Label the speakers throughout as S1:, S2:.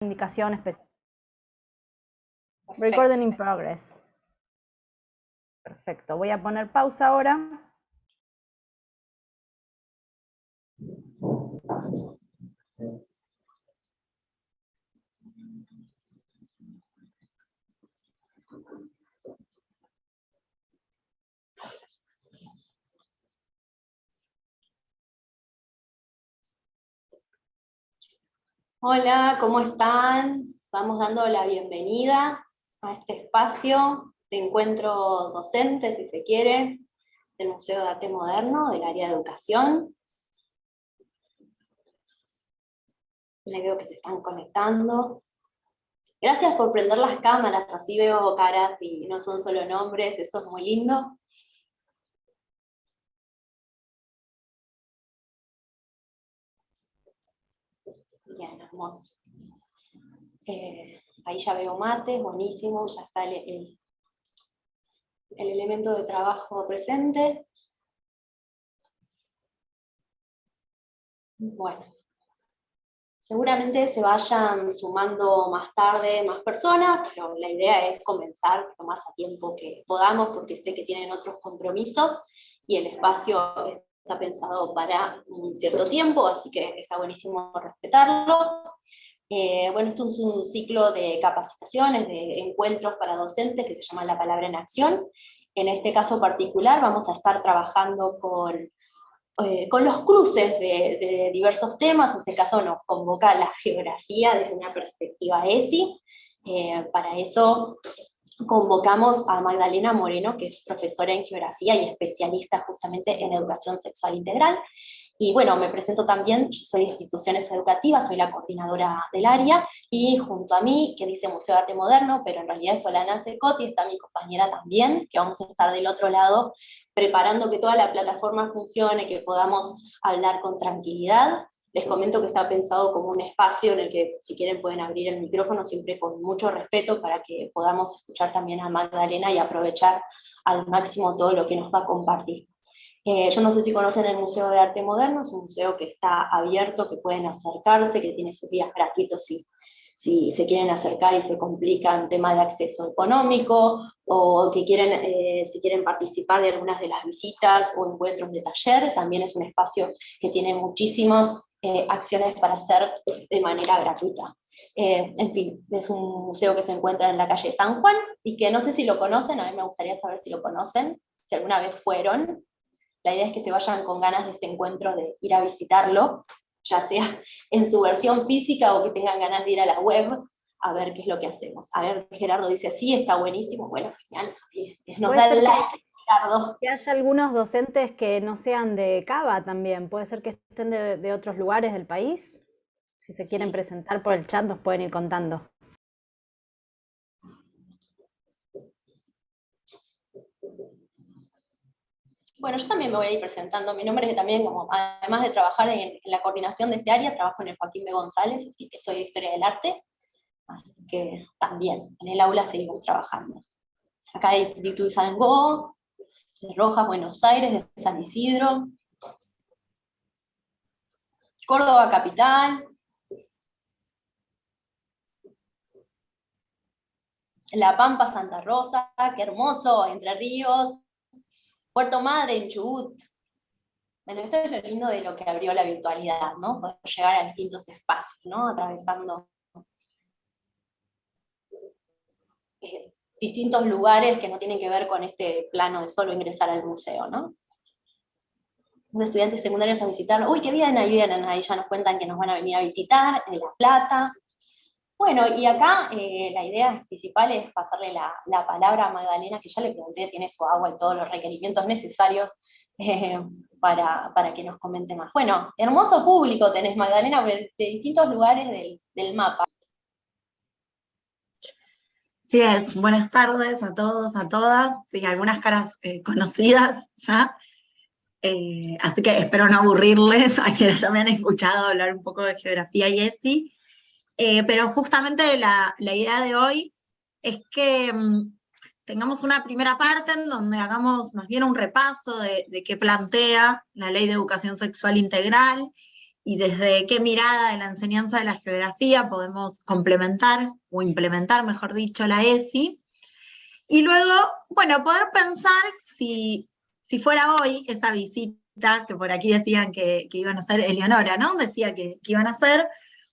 S1: indicación especial.
S2: Perfecto.
S1: Recording in progress. Perfecto, voy a poner pausa ahora.
S2: Hola, ¿cómo están? Vamos dando la bienvenida a este espacio de encuentro docente, si se quiere, del Museo de Arte Moderno, del área de educación. Les veo que se están conectando. Gracias por prender las cámaras, así veo caras y no son solo nombres, eso es muy lindo. Bien, hermoso. Ahí ya veo mates, buenísimo, ya está el elemento de trabajo presente. Bueno, seguramente se vayan sumando más tarde más personas, pero la idea es comenzar lo más a tiempo que podamos, porque sé que tienen otros compromisos y el espacio está pensado para un cierto tiempo, así que está buenísimo respetarlo. Bueno, esto es un ciclo de capacitaciones, de encuentros para docentes que se llama La Palabra en Acción. En este caso particular vamos a estar trabajando con los cruces de diversos temas. En este caso nos convoca la geografía desde una perspectiva ESI. Para eso convocamos a Magdalena Moreno, que es profesora en geografía y especialista justamente en educación sexual integral. Y bueno, me presento también, yo soy de instituciones educativas, soy la coordinadora del área, y junto a mí, que dice Museo de Arte Moderno, pero en realidad es Solana Secotti, está mi compañera también, que vamos a estar del otro lado, preparando que toda la plataforma funcione, que podamos hablar con tranquilidad. Les comento que está pensado como un espacio en el que, si quieren, pueden abrir el micrófono, siempre con mucho respeto, para que podamos escuchar también a Magdalena y aprovechar al máximo todo lo que nos va a compartir. Yo no sé si conocen el Museo de Arte Moderno, es un museo que está abierto, que pueden acercarse, que tiene sus días gratuitos si se quieren acercar y se complica en tema de acceso económico, o que si quieren participar de algunas de las visitas o encuentros de taller. También es un espacio que tiene muchísimas acciones para hacer de manera gratuita. En fin, es un museo que se encuentra en la calle San Juan, y que no sé si lo conocen, a mí me gustaría saber si lo conocen, si alguna vez fueron. La idea es que se vayan con ganas de este encuentro, de ir a visitarlo, ya sea en su versión física o que tengan ganas de ir a la web a ver qué es lo que hacemos. A ver, Gerardo dice, sí, está buenísimo. Bueno, genial. Nos da el like, Gerardo.
S1: Que haya algunos docentes que no sean de Cava también, puede ser que estén de otros lugares del país. Si se quieren presentar por el chat nos pueden ir contando.
S2: Bueno, yo también me voy a ir presentando. Mi nombre es también, como, además de trabajar en la coordinación de este área, trabajo en el Joaquín B. González, así que soy de Historia del Arte, así que también en el aula seguimos trabajando. Acá hay de Ituzaingó, de Rojas, Buenos Aires, de San Isidro, Córdoba capital, La Pampa, Santa Rosa, qué hermoso, Entre Ríos, Puerto Madre, en Chubut. Bueno, esto es lo lindo de lo que abrió la virtualidad, ¿no? Poder llegar a distintos espacios, ¿no? Atravesando distintos lugares que no tienen que ver con este plano de solo ingresar al museo, ¿no? Los estudiantes secundarios a visitarlo. Uy, qué bien, ahí vienen, ahí ya nos cuentan que nos van a venir a visitar, de La Plata. Bueno, y acá la idea principal es pasarle la palabra a Magdalena, que ya le pregunté, tiene su agua y todos los requerimientos necesarios para que nos comente más. Bueno, hermoso público tenés, Magdalena, de distintos lugares del mapa.
S3: Sí, buenas tardes a todos, a todas, sí, algunas caras conocidas ya, así que espero no aburrirles a quienes ya me han escuchado hablar un poco de geografía y ESI, pero justamente la idea de hoy es que tengamos una primera parte en donde hagamos más bien un repaso de qué plantea la Ley de Educación Sexual Integral, y desde qué mirada de la enseñanza de la geografía podemos complementar, o implementar, mejor dicho, la ESI. Y luego, bueno, poder pensar si fuera hoy esa visita, que por aquí decían que iban a hacer, Eleonora, ¿no? Decía que iban a hacer,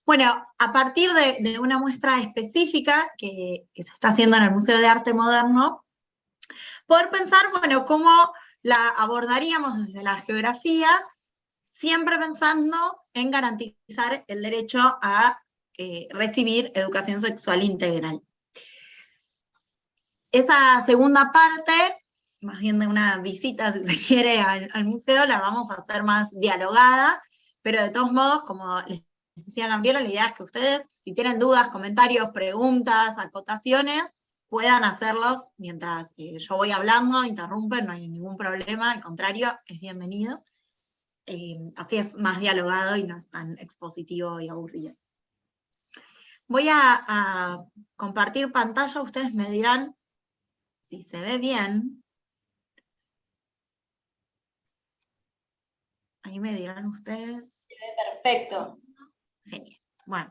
S3: bueno, a partir de una muestra específica que se está haciendo en el Museo de Arte Moderno, poder pensar, bueno, cómo la abordaríamos desde la geografía, siempre pensando en garantizar el derecho a recibir educación sexual integral. Esa segunda parte, más bien de una visita, si se quiere, al museo, la vamos a hacer más dialogada, pero de todos modos, como les decía Gabriela, la idea es que ustedes, si tienen dudas, comentarios, preguntas, acotaciones, puedan hacerlos mientras yo voy hablando, interrumpen, no hay ningún problema, al contrario, es bienvenido. Así es más dialogado y no es tan expositivo y aburrido. Voy a compartir pantalla, ustedes me dirán si se ve bien. Ahí me dirán ustedes.
S2: Se ve perfecto.
S3: Genial.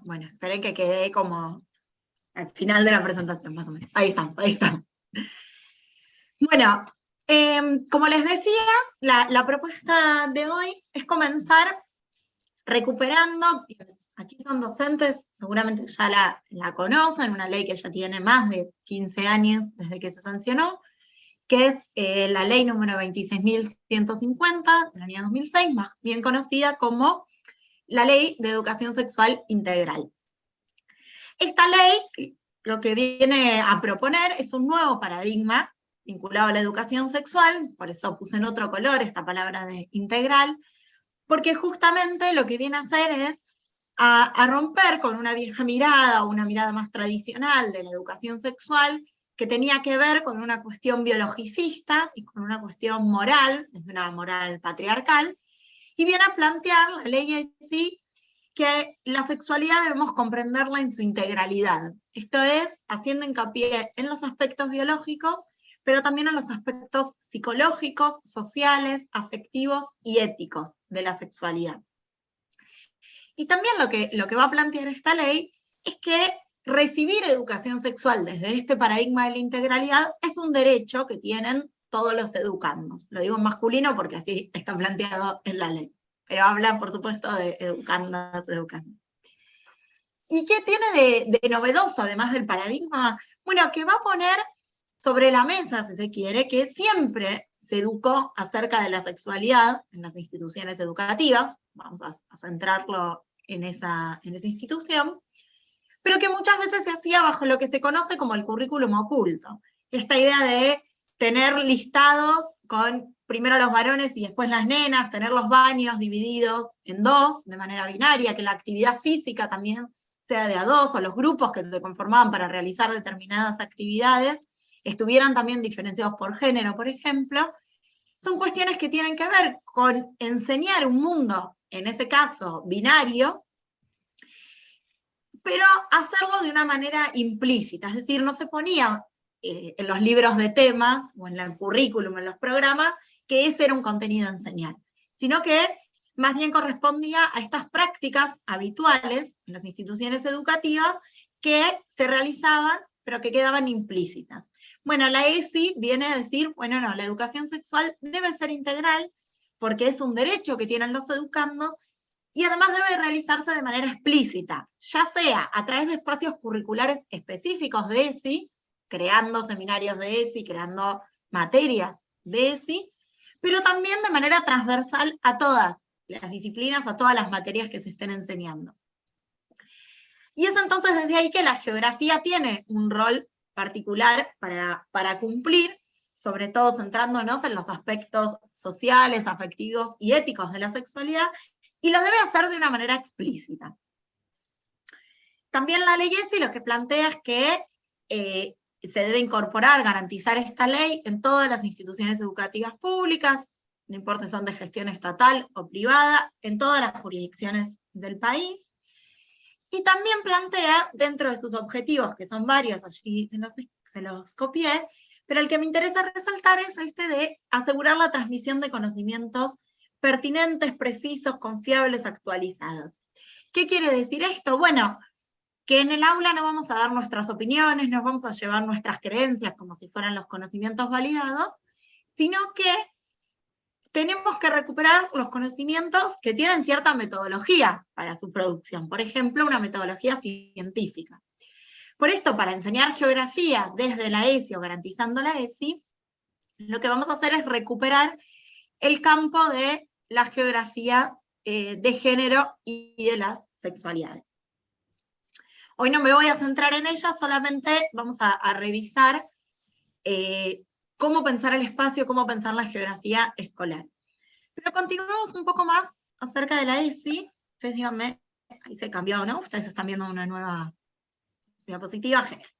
S3: Bueno, esperen que quede como al final de la presentación, más o menos. Ahí estamos, ahí estamos. Bueno, como les decía, la propuesta de hoy es comenzar recuperando, aquí son docentes, seguramente ya la conocen, una ley que ya tiene más de 15 años desde que se sancionó, que es la ley número 26.150 del año 2006, más bien conocida como la Ley de Educación Sexual Integral. Esta ley lo que viene a proponer es un nuevo paradigma vinculado a la educación sexual, por eso puse en otro color esta palabra de integral, porque justamente lo que viene a hacer es a romper con una vieja mirada, o una mirada más tradicional de la educación sexual, que tenía que ver con una cuestión biologicista y con una cuestión moral, desde una moral patriarcal, y viene a plantear la ley en sí que la sexualidad debemos comprenderla en su integralidad. Esto es, haciendo hincapié en los aspectos biológicos, pero también en los aspectos psicológicos, sociales, afectivos y éticos de la sexualidad. Y también lo que va a plantear esta ley es que recibir educación sexual desde este paradigma de la integralidad es un derecho que tienen todos los educandos. Lo digo en masculino porque así está planteado en la ley. Pero habla, por supuesto, de educandas, educandos. ¿Y qué tiene de novedoso, además del paradigma? Bueno, que va a poner sobre la mesa, si se quiere, que siempre se educó acerca de la sexualidad en las instituciones educativas, vamos a centrarlo en esa institución, pero que muchas veces se hacía bajo lo que se conoce como el currículum oculto. Esta idea de tener listados con primero los varones y después las nenas, tener los baños divididos en dos, de manera binaria, que la actividad física también sea de a dos, o los grupos que se conformaban para realizar determinadas actividades, estuvieran también diferenciados por género, por ejemplo, son cuestiones que tienen que ver con enseñar un mundo, en ese caso binario, pero hacerlo de una manera implícita, es decir, no se ponía en los libros de temas, o en el currículum, en los programas, que ese era un contenido a enseñar, sino que más bien correspondía a estas prácticas habituales en las instituciones educativas que se realizaban, pero que quedaban implícitas. Bueno, la ESI viene a decir, bueno, no, la educación sexual debe ser integral, porque es un derecho que tienen los educandos, y además debe realizarse de manera explícita, ya sea a través de espacios curriculares específicos de ESI, creando seminarios de ESI, creando materias de ESI, pero también de manera transversal a todas las disciplinas, a todas las materias que se estén enseñando. Y es entonces desde ahí que la geografía tiene un rol particular para cumplir, sobre todo centrándonos en los aspectos sociales, afectivos y éticos de la sexualidad, y lo debe hacer de una manera explícita. También la ley ESI lo que plantea es que se debe incorporar, garantizar esta ley en todas las instituciones educativas públicas, no importa si son de gestión estatal o privada, en todas las jurisdicciones del país. Y también plantea, dentro de sus objetivos, que son varios, allí se los copié, pero el que me interesa resaltar es este de asegurar la transmisión de conocimientos pertinentes, precisos, confiables, actualizados. ¿Qué quiere decir esto? Bueno, que en el aula no vamos a dar nuestras opiniones, no vamos a llevar nuestras creencias como si fueran los conocimientos validados, sino que tenemos que recuperar los conocimientos que tienen cierta metodología para su producción, por ejemplo, una metodología científica. Por esto, para enseñar geografía desde la ESI o garantizando la ESI, lo que vamos a hacer es recuperar el campo de la geografía de género y de las sexualidades. Hoy no me voy a centrar en ella, solamente vamos a revisar cómo pensar el espacio, cómo pensar la geografía escolar. Pero continuemos un poco más acerca de la ESI. Ustedes díganme, ahí se cambió, ¿no? Ustedes están viendo una nueva diapositiva. Genial.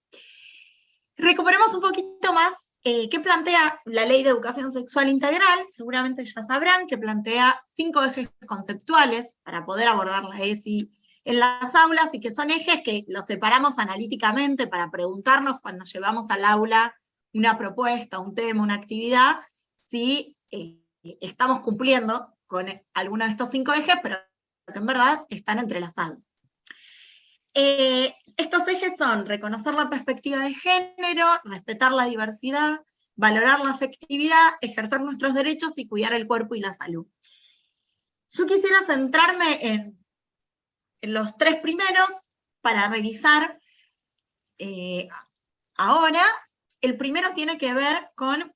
S3: Recuperemos un poquito más qué plantea la Ley de Educación Sexual Integral. Seguramente ya sabrán que plantea 5 ejes conceptuales para poder abordar la ESI en las aulas, y que son ejes que los separamos analíticamente para preguntarnos cuando llevamos al aula una propuesta, un tema, una actividad, si estamos cumpliendo con alguno de estos 5 ejes, pero que en verdad están entrelazados. Estos ejes son reconocer la perspectiva de género, respetar la diversidad, valorar la afectividad, ejercer nuestros derechos y cuidar el cuerpo y la salud. Yo quisiera centrarme en los 3 primeros para revisar ahora. El primero tiene que ver con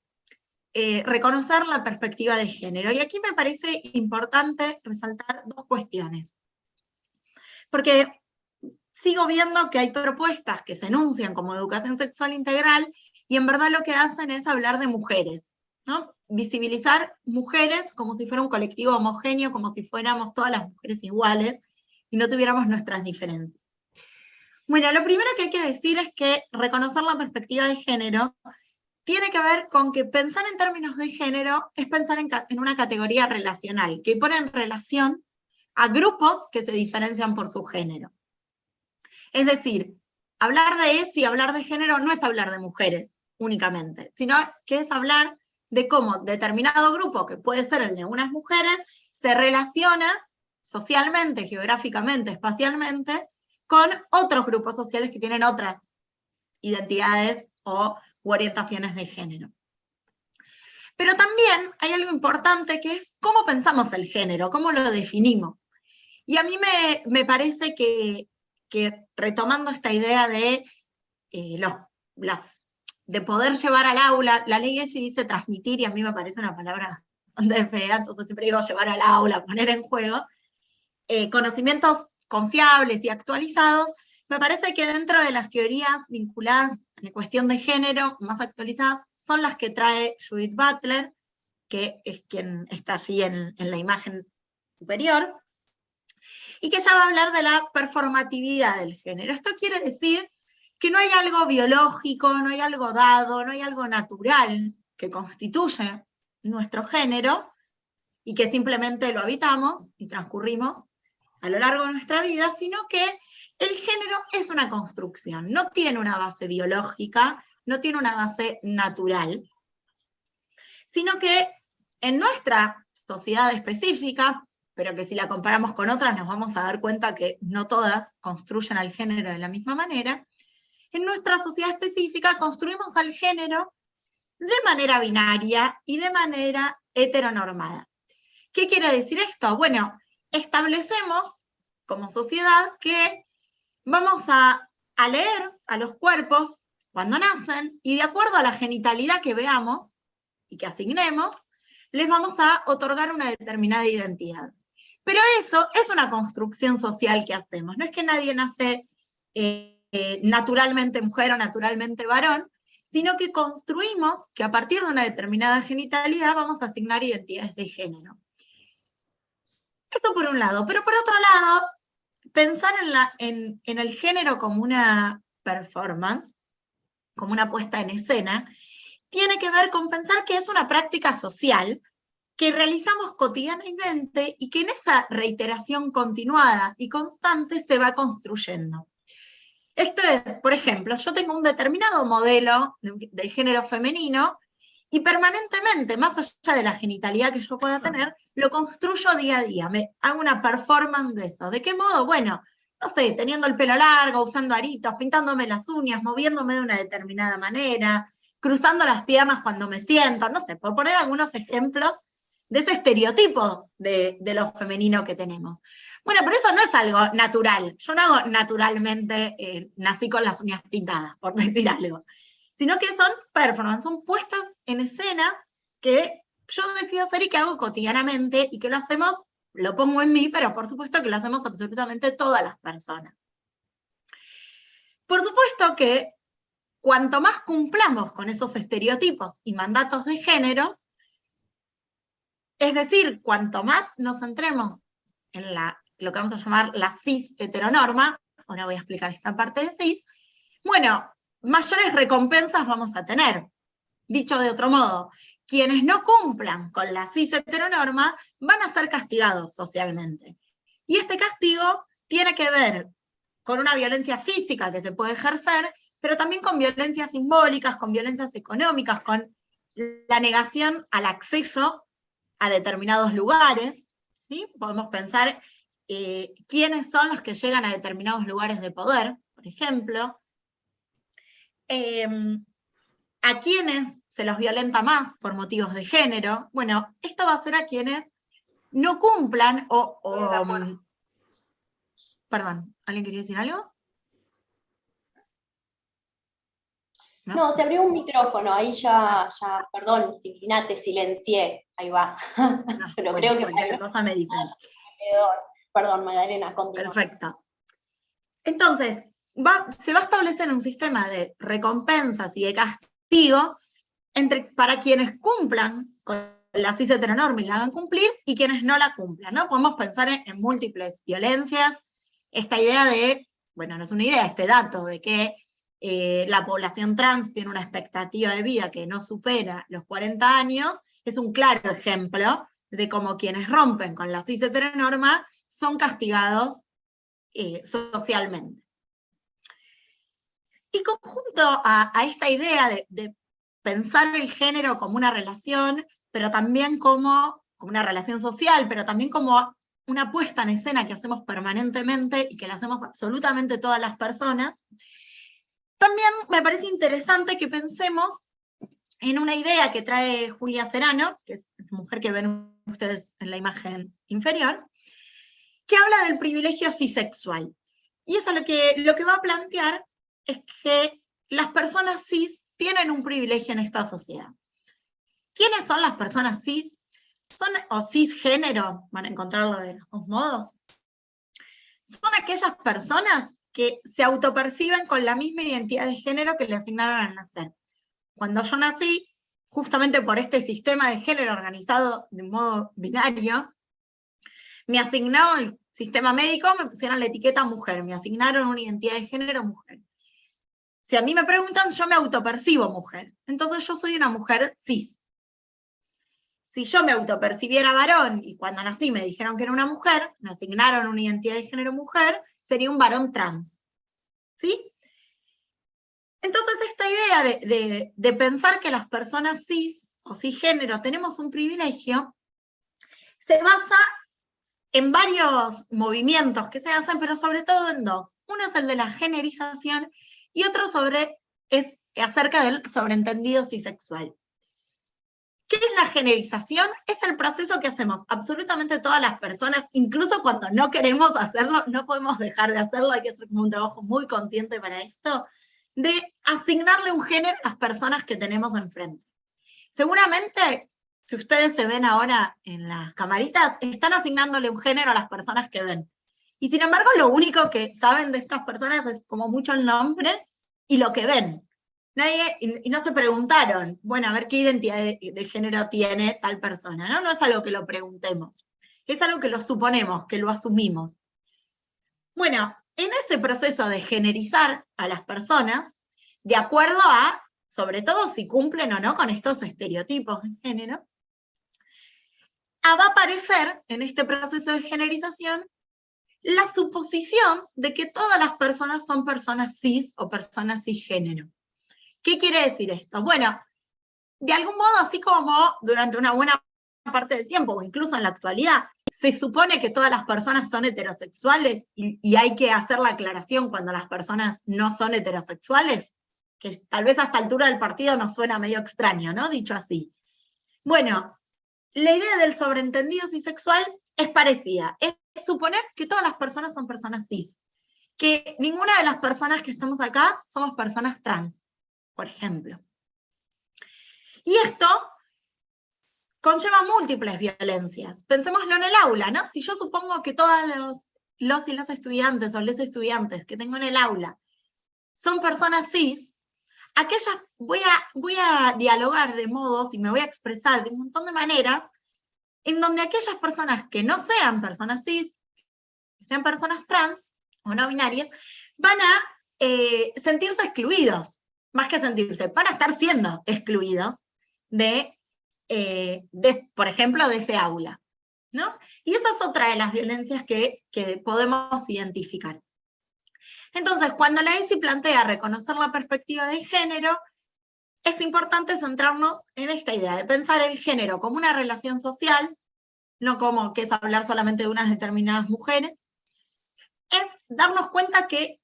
S3: reconocer la perspectiva de género. Y aquí me parece importante resaltar 2 cuestiones. Porque sigo viendo que hay propuestas que se enuncian como educación sexual integral y en verdad lo que hacen es hablar de mujeres, ¿no? Visibilizar mujeres como si fuera un colectivo homogéneo, como si fuéramos todas las mujeres iguales y no tuviéramos nuestras diferencias. Bueno, lo primero que hay que decir es que reconocer la perspectiva de género tiene que ver con que pensar en términos de género es pensar en una categoría relacional, que pone en relación a grupos que se diferencian por su género. Es decir, hablar de ESI y hablar de género no es hablar de mujeres únicamente, sino que es hablar de cómo determinado grupo, que puede ser el de unas mujeres, se relaciona socialmente, geográficamente, espacialmente, con otros grupos sociales que tienen otras identidades u orientaciones de género. Pero también hay algo importante que es cómo pensamos el género, cómo lo definimos. Y a mí me parece que retomando esta idea de, de poder llevar al aula, la ley ESI dice transmitir, y a mí me parece una palabra bastante fea, entonces siempre digo llevar al aula, poner en juego, conocimientos confiables y actualizados. Me parece que dentro de las teorías vinculadas a la cuestión de género, más actualizadas, son las que trae Judith Butler, que es quien está allí en la imagen superior, y que ella va a hablar de la performatividad del género. Esto quiere decir que no hay algo biológico, no hay algo dado, no hay algo natural que constituye nuestro género, y que simplemente lo habitamos y transcurrimos a lo largo de nuestra vida, sino que el género es una construcción, no tiene una base biológica, no tiene una base natural, sino que en nuestra sociedad específica, pero que si la comparamos con otras nos vamos a dar cuenta que no todas construyen al género de la misma manera, en nuestra sociedad específica construimos al género de manera binaria y de manera heteronormada. ¿Qué quiere decir esto? Bueno, establecemos como sociedad que vamos a leer a los cuerpos cuando nacen, y de acuerdo a la genitalidad que veamos y que asignemos, les vamos a otorgar una determinada identidad. Pero eso es una construcción social que hacemos. No es que nadie nace naturalmente mujer o naturalmente varón, sino que construimos que a partir de una determinada genitalidad vamos a asignar identidades de género. Eso por un lado. Pero por otro lado, pensar en el género como una performance, como una puesta en escena, tiene que ver con pensar que es una práctica social que realizamos cotidianamente y que en esa reiteración continuada y constante se va construyendo. Esto es, por ejemplo, yo tengo un determinado modelo del género femenino Y permanentemente, más allá de la genitalidad que yo pueda tener, lo construyo día a día, me hago una performance de eso. ¿De qué modo? Bueno, no sé, teniendo el pelo largo, usando aritos, pintándome las uñas, moviéndome de una determinada manera, cruzando las piernas cuando me siento, no sé, por poner algunos ejemplos de ese estereotipo de lo femenino que tenemos. Bueno, pero eso no es algo natural. Yo no hago naturalmente, nací con las uñas pintadas, por decir algo. Sino que son performances, son puestas en escena que yo decido hacer y que hago cotidianamente, y que lo hacemos, lo pongo en mí, pero por supuesto que lo hacemos absolutamente todas las personas. Por supuesto que cuanto más cumplamos con esos estereotipos y mandatos de género, es decir, cuanto más nos centremos en lo que vamos a llamar la cis heteronorma, ahora voy a explicar esta parte de cis, bueno, mayores recompensas vamos a tener. Dicho de otro modo, quienes no cumplan con la cis heteronorma van a ser castigados socialmente. Y este castigo tiene que ver con una violencia física que se puede ejercer, pero también con violencias simbólicas, con violencias económicas, con la negación al acceso a determinados lugares, ¿sí? Podemos pensar quiénes son los que llegan a determinados lugares de poder, por ejemplo, a quienes se los violenta más por motivos de género. Bueno, esto va a ser a quienes no cumplan perdón, ¿alguien quería decir algo?
S2: No, se abrió un micrófono, ahí ya, perdón, Silvina, te silencié, ahí va.
S3: No,
S2: Pero
S3: bueno,
S2: creo que
S3: cualquier cosa me dicen.
S2: Perdón, Magdalena, continúa.
S3: Perfecto. Entonces, se va a establecer un sistema de recompensas y de castigos para quienes cumplan con la cis heteronorma y la hagan cumplir, y quienes no la cumplan, ¿no? Podemos pensar en múltiples violencias, esta idea de, bueno, no es una idea, este dato de que la población trans tiene una expectativa de vida que no supera los 40 años, es un claro ejemplo de cómo quienes rompen con la cis heteronorma son castigados socialmente. Y conjunto a esta idea de pensar el género como una relación, pero también como una relación social, pero también como una puesta en escena que hacemos permanentemente y que la hacemos absolutamente todas las personas, también me parece interesante que pensemos en una idea que trae Julia Serano, que es la mujer que ven ustedes en la imagen inferior, que habla del privilegio cisexual. Y eso lo que va a plantear es que las personas cis tienen un privilegio en esta sociedad. ¿Quiénes son las personas cis? O cisgénero, van a encontrarlo de los dos modos. Son aquellas personas que se autoperciben con la misma identidad de género que le asignaron al nacer. Cuando yo nací, justamente por este sistema de género organizado de modo binario, me asignaron el sistema médico, me pusieron la etiqueta mujer, me asignaron una identidad de género mujer. Si a mí me preguntan, yo me autopercibo mujer. Entonces yo soy una mujer cis. Si yo me autopercibiera varón y cuando nací me dijeron que era una mujer, me asignaron una identidad de género mujer, sería un varón trans. ¿Sí? Entonces esta idea de pensar que las personas cis o cisgénero tenemos un privilegio se basa en varios movimientos que se hacen, pero sobre todo en dos. Uno es el de la generización y otro es acerca del sobreentendido cisexual. ¿Qué es la generización? Es el proceso que hacemos absolutamente todas las personas, incluso cuando no queremos hacerlo, no podemos dejar de hacerlo, hay que hacer como un trabajo muy consciente para esto, de asignarle un género a las personas que tenemos enfrente. Seguramente, si ustedes se ven ahora en las camaritas, están asignándole un género a las personas que ven. Y sin embargo, lo único que saben de estas personas es como mucho el nombre y lo que ven. Y no se preguntaron, bueno, a ver qué identidad de género tiene tal persona, ¿no? No es algo que lo preguntemos, es algo que lo suponemos, que lo asumimos. Bueno, en ese proceso de generizar a las personas, de acuerdo a, sobre todo si cumplen o no con estos estereotipos de género, va a aparecer en este proceso de generización la suposición de que todas las personas son personas cis o personas cisgénero. ¿Qué quiere decir esto? Bueno, de algún modo, así como durante una buena parte del tiempo, o incluso en la actualidad, se supone que todas las personas son heterosexuales y hay que hacer la aclaración cuando las personas no son heterosexuales, que tal vez a esta altura del partido nos suena medio extraño, ¿no? Dicho así. Bueno, la idea del sobreentendido cisexual es parecida. Es suponer que todas las personas son personas cis. Que ninguna de las personas que estamos acá somos personas trans, por ejemplo. Y esto conlleva múltiples violencias. Pensémoslo en el aula, ¿no? Si yo supongo que todos los y las estudiantes o les estudiantes que tengo en el aula son personas cis, aquellas voy a dialogar de modos y me voy a expresar de un montón de maneras en donde aquellas personas que no sean personas cis, que sean personas trans o no binarias, van a sentirse excluidos, más que sentirse, van a estar siendo excluidos por ejemplo, de ese aula, ¿no? Y esa es otra de las violencias que podemos identificar. Entonces, cuando la ESI plantea reconocer la perspectiva de género, es importante centrarnos en esta idea de pensar el género como una relación social, no como que es hablar solamente de unas determinadas mujeres, es darnos cuenta que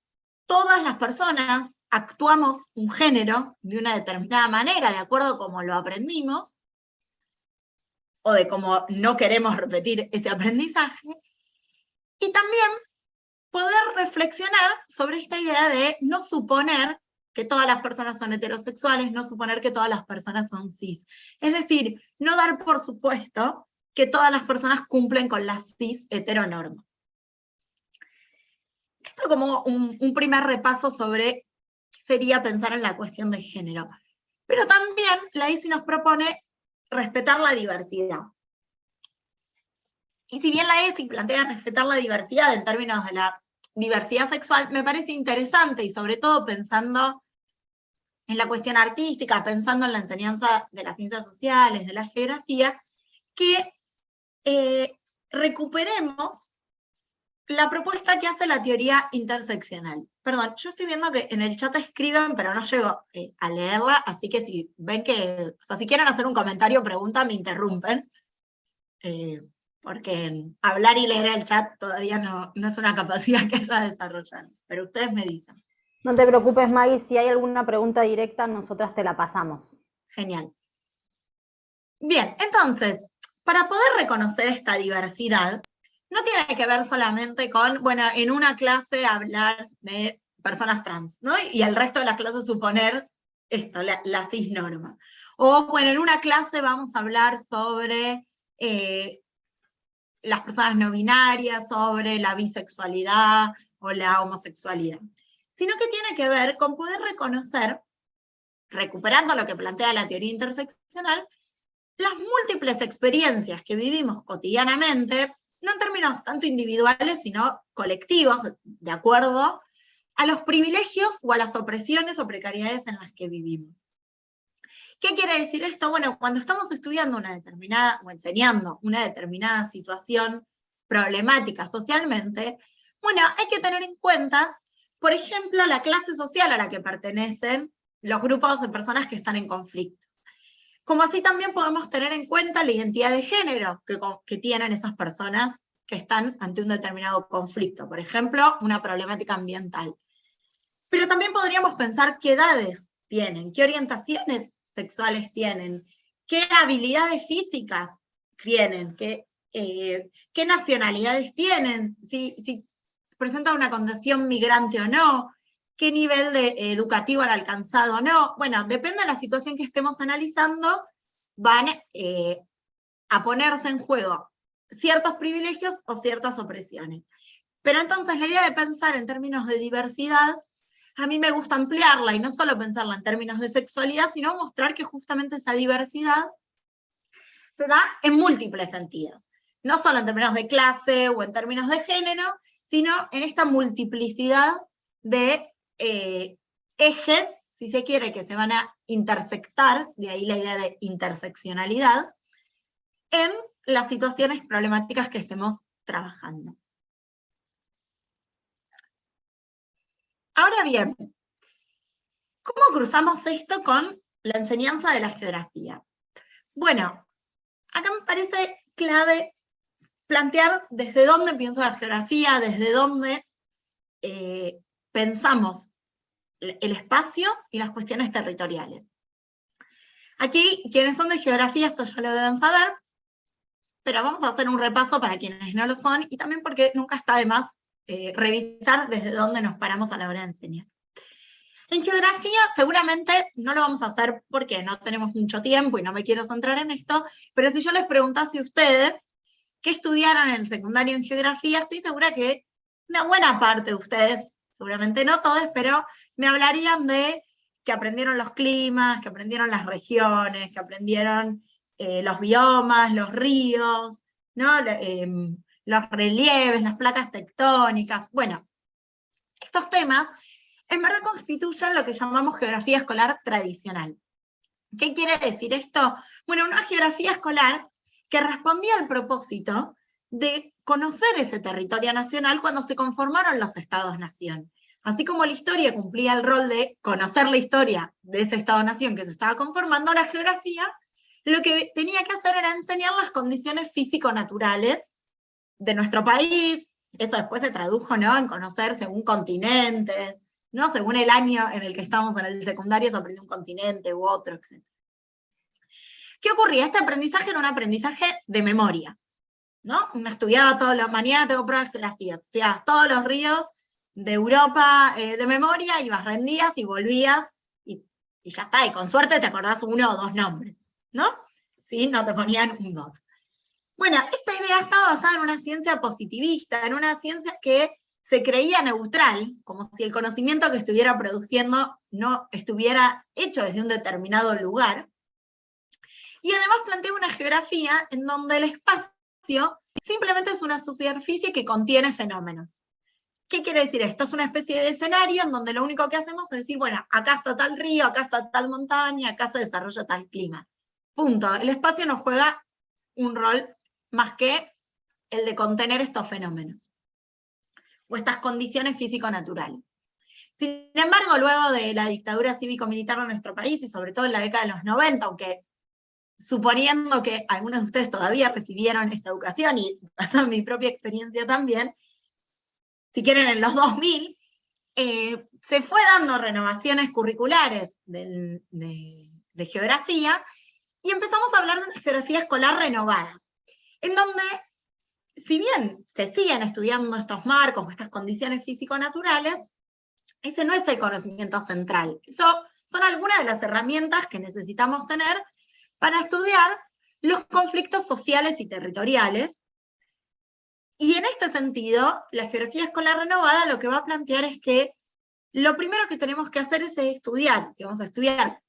S3: todas las personas actuamos un género de una determinada manera, de acuerdo a cómo lo aprendimos, o de cómo no queremos repetir ese aprendizaje, y también poder reflexionar sobre esta idea de no suponer que todas las personas son heterosexuales, no suponer que todas las personas son cis. Es decir, no dar por supuesto que todas las personas cumplen con la cis heteronorma. Esto como un primer repaso sobre qué sería pensar en la cuestión de género. Pero también la ICI nos propone respetar la diversidad. Y si bien la ESI plantea respetar la diversidad en términos de la diversidad sexual, me parece interesante, y sobre todo pensando en la cuestión artística, pensando en la enseñanza de las ciencias sociales, de la geografía, que recuperemos la propuesta que hace la teoría interseccional. Perdón, yo estoy viendo que en el chat escriben, pero no llego a leerla, así que si ven que, o sea, si quieren hacer un comentario o pregunta, me interrumpen. Porque hablar y leer el chat todavía no es una capacidad que haya desarrollado, pero ustedes me dicen.
S1: No te preocupes, Maggie, si hay alguna pregunta directa, nosotras te la pasamos.
S3: Genial. Bien, entonces, para poder reconocer esta diversidad, no tiene que ver solamente con, bueno, en una clase hablar de personas trans, ¿no? Y el resto de la clase suponer esto, la cisnorma. O, bueno, en una clase vamos a hablar sobre las personas no binarias, sobre la bisexualidad o la homosexualidad, sino que tiene que ver con poder reconocer, recuperando lo que plantea la teoría interseccional, las múltiples experiencias que vivimos cotidianamente, no en términos tanto individuales, sino colectivos, de acuerdo a los privilegios o a las opresiones o precariedades en las que vivimos. ¿Qué quiere decir esto? Bueno, cuando estamos estudiando una determinada, o enseñando una determinada situación problemática socialmente, bueno, hay que tener en cuenta, por ejemplo, la clase social a la que pertenecen los grupos de personas que están en conflicto. Como así también podemos tener en cuenta la identidad de género que tienen esas personas que están ante un determinado conflicto, por ejemplo, una problemática ambiental. Pero también podríamos pensar qué edades tienen, qué orientaciones sexuales tienen, qué habilidades físicas tienen, qué nacionalidades tienen, si presentan una condición migrante o no, qué nivel educativo han alcanzado o no. Bueno, depende de la situación que estemos analizando, van a ponerse en juego ciertos privilegios o ciertas opresiones. Pero entonces la idea de pensar en términos de diversidad, a mí me gusta ampliarla y no solo pensarla en términos de sexualidad, sino mostrar que justamente esa diversidad se da en múltiples sentidos. No solo en términos de clase o en términos de género, sino en esta multiplicidad de ejes, si se quiere, que se van a intersectar, de ahí la idea de interseccionalidad, en las situaciones problemáticas que estemos trabajando. Ahora bien, ¿cómo cruzamos esto con la enseñanza de la geografía. Bueno, acá me parece clave plantear desde dónde pienso la geografía, desde dónde pensamos el espacio y las cuestiones territoriales. Aquí, quienes son de geografía, esto ya lo deben saber, pero vamos a hacer un repaso para quienes no lo son, y también porque nunca está de más revisar desde dónde nos paramos a la hora de enseñar. En geografía seguramente no lo vamos a hacer porque no tenemos mucho tiempo y no me quiero centrar en esto, pero si yo les preguntase a ustedes qué estudiaron en el secundario en geografía, estoy segura que una buena parte de ustedes, seguramente no todos, pero me hablarían de que aprendieron los climas, que aprendieron las regiones, que aprendieron los biomas, los ríos, ¿no? Los relieves, las placas tectónicas. Bueno, estos temas en verdad constituyen lo que llamamos geografía escolar tradicional. ¿Qué quiere decir esto? Bueno, una geografía escolar que respondía al propósito de conocer ese territorio nacional cuando se conformaron los estados-nación. Así como la historia cumplía el rol de conocer la historia de ese estado-nación que se estaba conformando, la geografía lo que tenía que hacer era enseñar las condiciones físico-naturales de nuestro país. Eso después se tradujo, ¿no?, en conocer según continentes, ¿no? Según el año en el que estamos en el secundario se aprendió un continente u otro, etc. ¿Qué ocurría? Este aprendizaje era un aprendizaje de memoria, ¿no? Uno estudiaba todas las mañanas, tengo pruebas de geografía, estudiabas todos los ríos de Europa de memoria, ibas, rendías y volvías, y ya está, y con suerte te acordás uno o dos nombres, ¿no? ¿Sí? No te ponían un dos. Bueno, esta idea estaba basada en una ciencia positivista, en una ciencia que se creía neutral, como si el conocimiento que estuviera produciendo no estuviera hecho desde un determinado lugar, y además plantea una geografía en donde el espacio simplemente es una superficie que contiene fenómenos. ¿Qué quiere decir esto? Es una especie de escenario en donde lo único que hacemos es decir, bueno, acá está tal río, acá está tal montaña, acá se desarrolla tal clima. Punto. El espacio no juega un rol más que el de contener estos fenómenos, o estas condiciones físico-naturales. Sin embargo, luego de la dictadura cívico-militar de nuestro país, y sobre todo en la década de los 90, aunque suponiendo que algunos de ustedes todavía recibieron esta educación, y basado en mi propia experiencia también, si quieren en los 2000, se fue dando renovaciones curriculares de geografía, y empezamos a hablar de una geografía escolar renovada, en donde, si bien se siguen estudiando estos marcos, estas condiciones físico-naturales, ese no es el conocimiento central. Eso son algunas de las herramientas que necesitamos tener para estudiar los conflictos sociales y territoriales. Y en este sentido, la geografía escolar renovada lo que va a plantear es que lo primero que tenemos que hacer es estudiar, si vamos a estudiar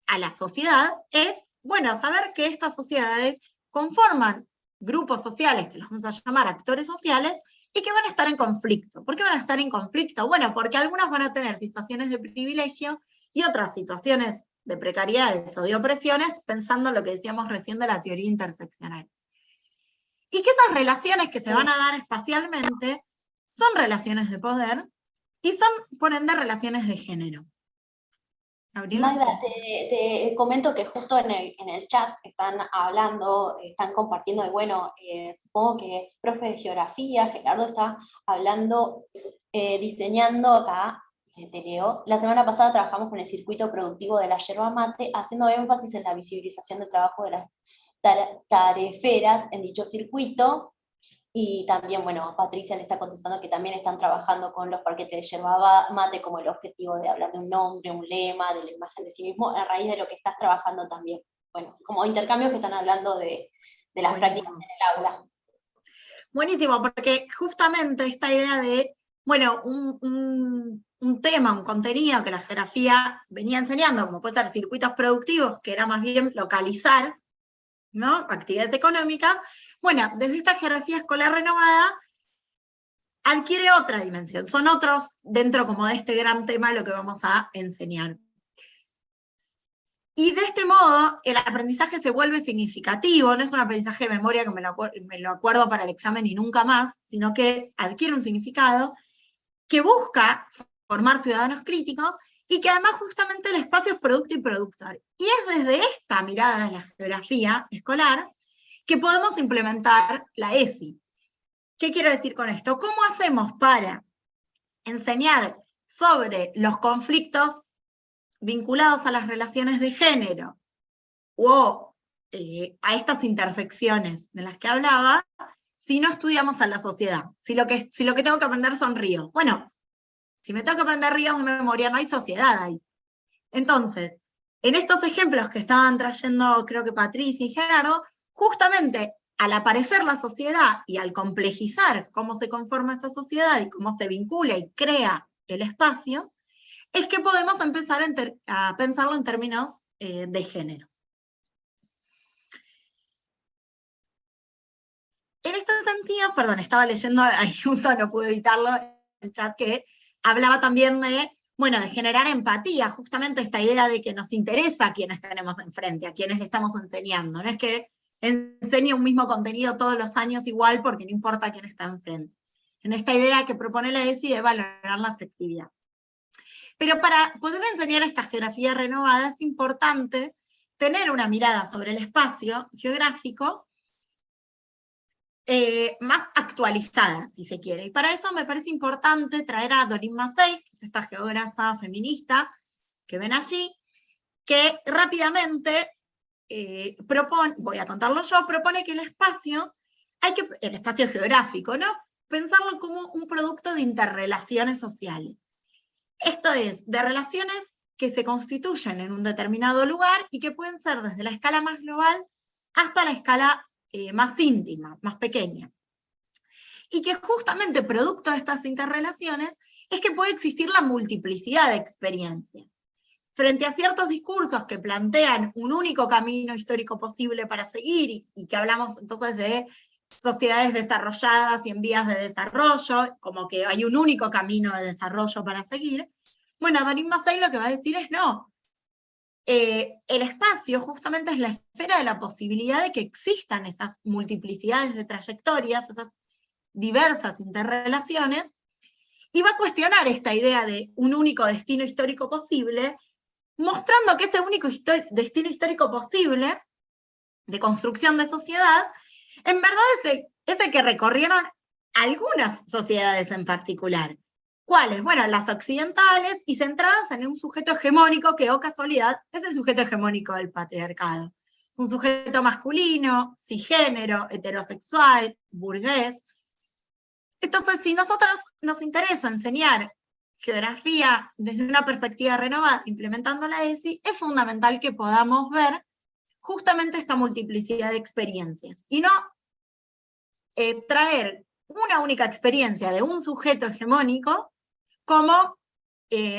S3: a la sociedad, es, bueno, saber que estas sociedades conforman grupos sociales, que los vamos a llamar actores sociales, y que van a estar en conflicto. ¿Por qué van a estar en conflicto? Bueno, porque algunas van a tener situaciones de privilegio y otras situaciones de precariedades o de opresiones, pensando en lo que decíamos recién de la teoría interseccional. Y que esas relaciones que se van a dar espacialmente son relaciones de poder y son, por ende, relaciones de género. ¿Gabriel?
S2: Magda, te comento que justo en el chat están hablando, están compartiendo de, bueno, supongo que profe de geografía, Gerardo, está hablando, diseñando acá, te leo, la semana pasada trabajamos con el circuito productivo de la yerba mate, haciendo énfasis en la visibilización del trabajo de las tareferas en dicho circuito. Y también, bueno, Patricia le está contestando que también están trabajando con los parquetes de yerba mate como el objetivo de hablar de un nombre, un lema, de la imagen de sí mismo, a raíz de lo que estás trabajando también. Bueno, como intercambios que están hablando de las prácticas en el aula.
S3: Buenísimo, porque justamente esta idea de, bueno, un tema, un contenido que la geografía venía enseñando, como puede ser circuitos productivos, que era más bien localizar, ¿no?, actividades económicas. Bueno, desde esta geografía escolar renovada adquiere otra dimensión, son otros dentro como de este gran tema lo que vamos a enseñar. Y de este modo el aprendizaje se vuelve significativo, no es un aprendizaje de memoria que me lo acuerdo para el examen y nunca más, sino que adquiere un significado que busca formar ciudadanos críticos y que además justamente el espacio es producto y productor. Y es desde esta mirada de la geografía escolar que podemos implementar la ESI. ¿Qué quiero decir con esto? ¿Cómo hacemos para enseñar sobre los conflictos vinculados a las relaciones de género o a estas intersecciones de las que hablaba, si no estudiamos a la sociedad? Si lo que tengo que aprender son ríos. Bueno, si me tengo que aprender ríos de memoria, no hay sociedad ahí. Entonces, en estos ejemplos que estaban trayendo, creo que Patricia y Gerardo, justamente al aparecer la sociedad y al complejizar cómo se conforma esa sociedad y cómo se vincula y crea el espacio, es que podemos empezar a pensarlo en términos de género. En este sentido, perdón, estaba leyendo ahí justo, no pude evitarlo, el chat que hablaba también de, bueno, de generar empatía, justamente esta idea de que nos interesa a quienes tenemos enfrente, a quienes le estamos enseñando. No es que enseñe un mismo contenido todos los años igual porque no importa quién está enfrente. En esta idea que propone la ESI de valorar la afectividad. Pero para poder enseñar esta geografía renovada es importante tener una mirada sobre el espacio geográfico más actualizada, si se quiere. Y para eso me parece importante traer a Doreen Massey, que es esta geógrafa feminista que ven allí, que rápidamente propone, voy a contarlo yo, propone que el espacio geográfico, ¿no? Pensarlo como un producto de interrelaciones sociales. Esto es, de relaciones que se constituyen en un determinado lugar y que pueden ser desde la escala más global hasta la escala más íntima, más pequeña. Y que justamente producto de estas interrelaciones es que puede existir la multiplicidad de experiencias. Frente a ciertos discursos que plantean un único camino histórico posible para seguir, y que hablamos entonces de sociedades desarrolladas y en vías de desarrollo, como que hay un único camino de desarrollo para seguir, bueno, Doreen Massey lo que va a decir es no. El espacio justamente es la esfera de la posibilidad de que existan esas multiplicidades de trayectorias, esas diversas interrelaciones, y va a cuestionar esta idea de un único destino histórico posible, mostrando que ese único destino histórico posible de construcción de sociedad, en verdad es el que recorrieron algunas sociedades en particular. ¿Cuáles? Bueno, las occidentales y centradas en un sujeto hegemónico que, oh casualidad, es el sujeto hegemónico del patriarcado. Un sujeto masculino, cisgénero, heterosexual, burgués. Entonces, si nosotros nos interesa enseñar geografía desde una perspectiva renovada, implementando la ESI, es fundamental que podamos ver justamente esta multiplicidad de experiencias y no traer una única experiencia de un sujeto hegemónico como